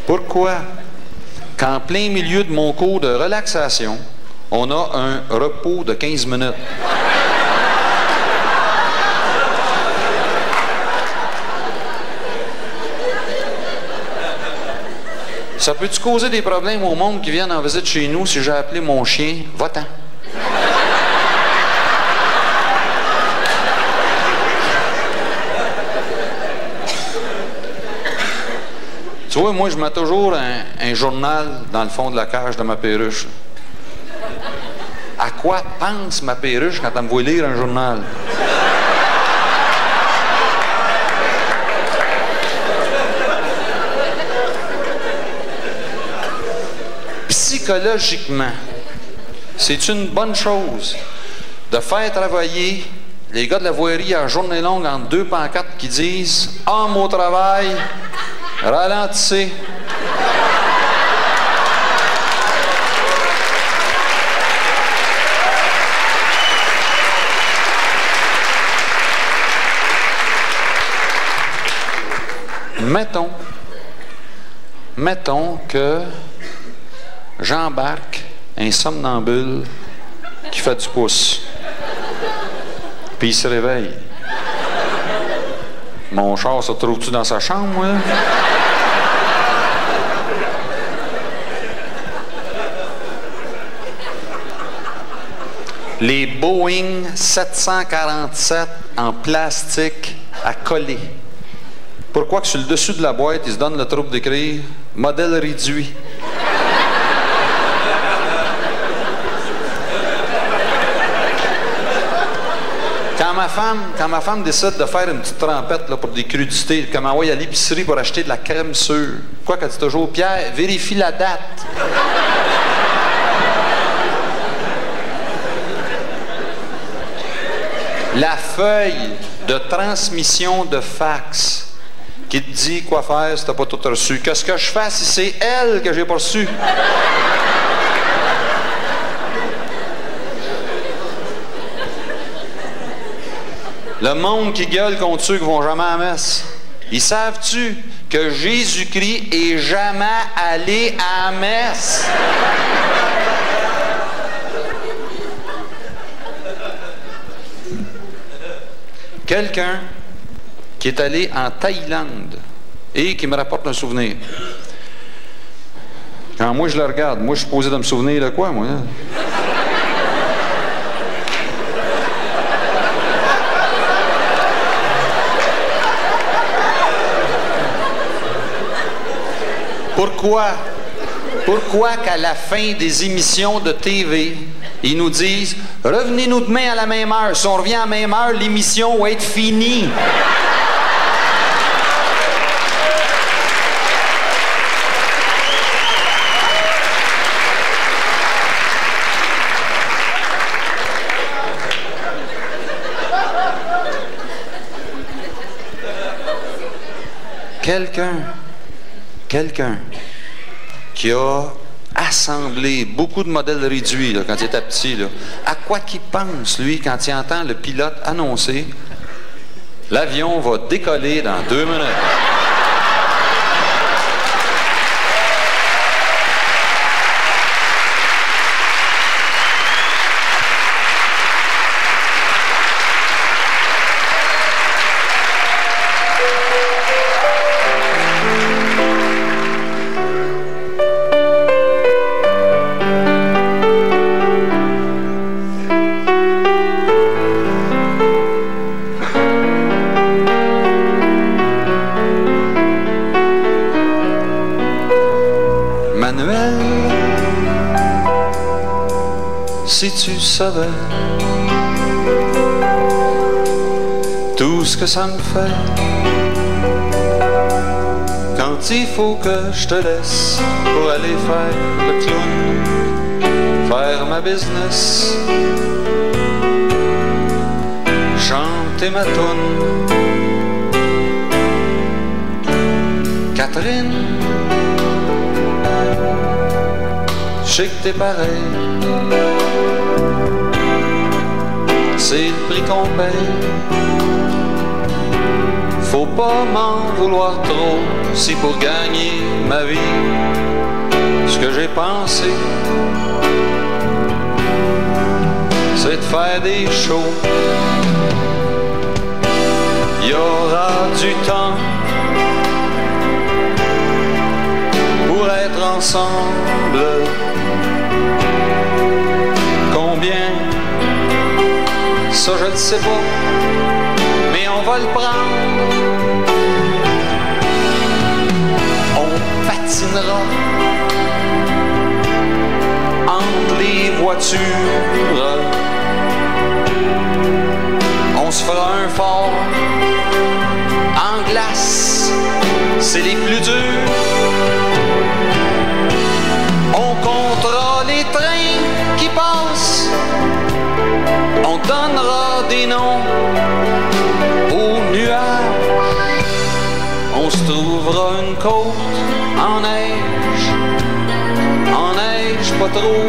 Pourquoi qu'en plein milieu de mon cours de relaxation, on a un repos de 15 minutes? Ça peut-tu causer des problèmes au monde qui viennent en visite chez nous si j'ai appelé mon chien « Va-t'en ». Tu vois, moi, je mets toujours un journal dans le fond de la cage de ma perruche. À quoi pense ma perruche quand elle me voit lire un journal? Psychologiquement, c'est une bonne chose de faire travailler les gars de la voirie à journée longue entre deux pancartes qui disent « Homme au travail ». Ralentissez. Mettons que j'embarque un somnambule qui fait du pouce. Puis il se réveille. Mon char se trouve-tu dans sa chambre, moi? Les Boeing 747 en plastique à coller. Pourquoi que sur le dessus de la boîte, ils se donnent le trouble d'écrire « modèle réduit ». Quand ma femme décide de faire une petite trempette là, pour des crudités, comme elle va à l'épicerie pour acheter de la crème sûre, quoi qu'elle dit toujours « Pierre, vérifie la date ». La feuille de transmission de fax qui te dit quoi faire si tu n'as pas tout reçu. Qu'est-ce que je fais si c'est elle que j'ai pas reçu? Le monde qui gueule contre ceux qui vont jamais à la messe. Ils savent-tu que Jésus-Christ est jamais allé à la messe? Quelqu'un qui est allé en Thaïlande et qui me rapporte un souvenir. Quand moi je le regarde, moi je suis supposé de me souvenir de quoi, moi? Hein? Pourquoi qu'à la fin des émissions de TV, ils nous disent « Revenez-nous demain à la même heure. Si on revient à la même heure, l'émission va être finie. » Quelqu'un qui a assemblé beaucoup de modèles réduits là, quand il était petit, là, à quoi qu'il pense, lui, quand il entend le pilote annoncer « L'avion va décoller dans 2 minutes. » Si tu savais tout ce que ça me fait quand il faut que je te laisse pour aller faire le clown, faire ma business, chanter ma toune. Catherine, je sais que t'es pareil. C'est le prix qu'on paye. Faut pas m'en vouloir trop si pour gagner ma vie, ce que j'ai pensé, c'est de faire des shows. Il y aura du temps pour être ensemble. Combien? Ça je ne sais pas, mais on va le prendre. On patinera entre les voitures. On se fera un fort en glace, c'est les plus durs. On comptera les trains qui passent. On donnera des noms aux nuages. On se trouvera une côte en neige pas trop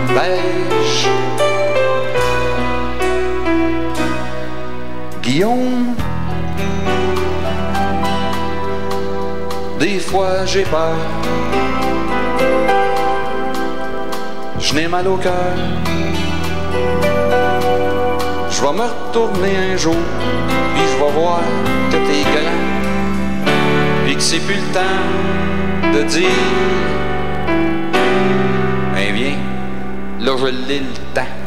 beige. Guillaume, des fois j'ai peur, je n'ai mal au cœur. Je vais me retourner un jour, puis je vais voir que t'es grand, puis que c'est plus le temps de dire, eh bien, là je l'ai le temps.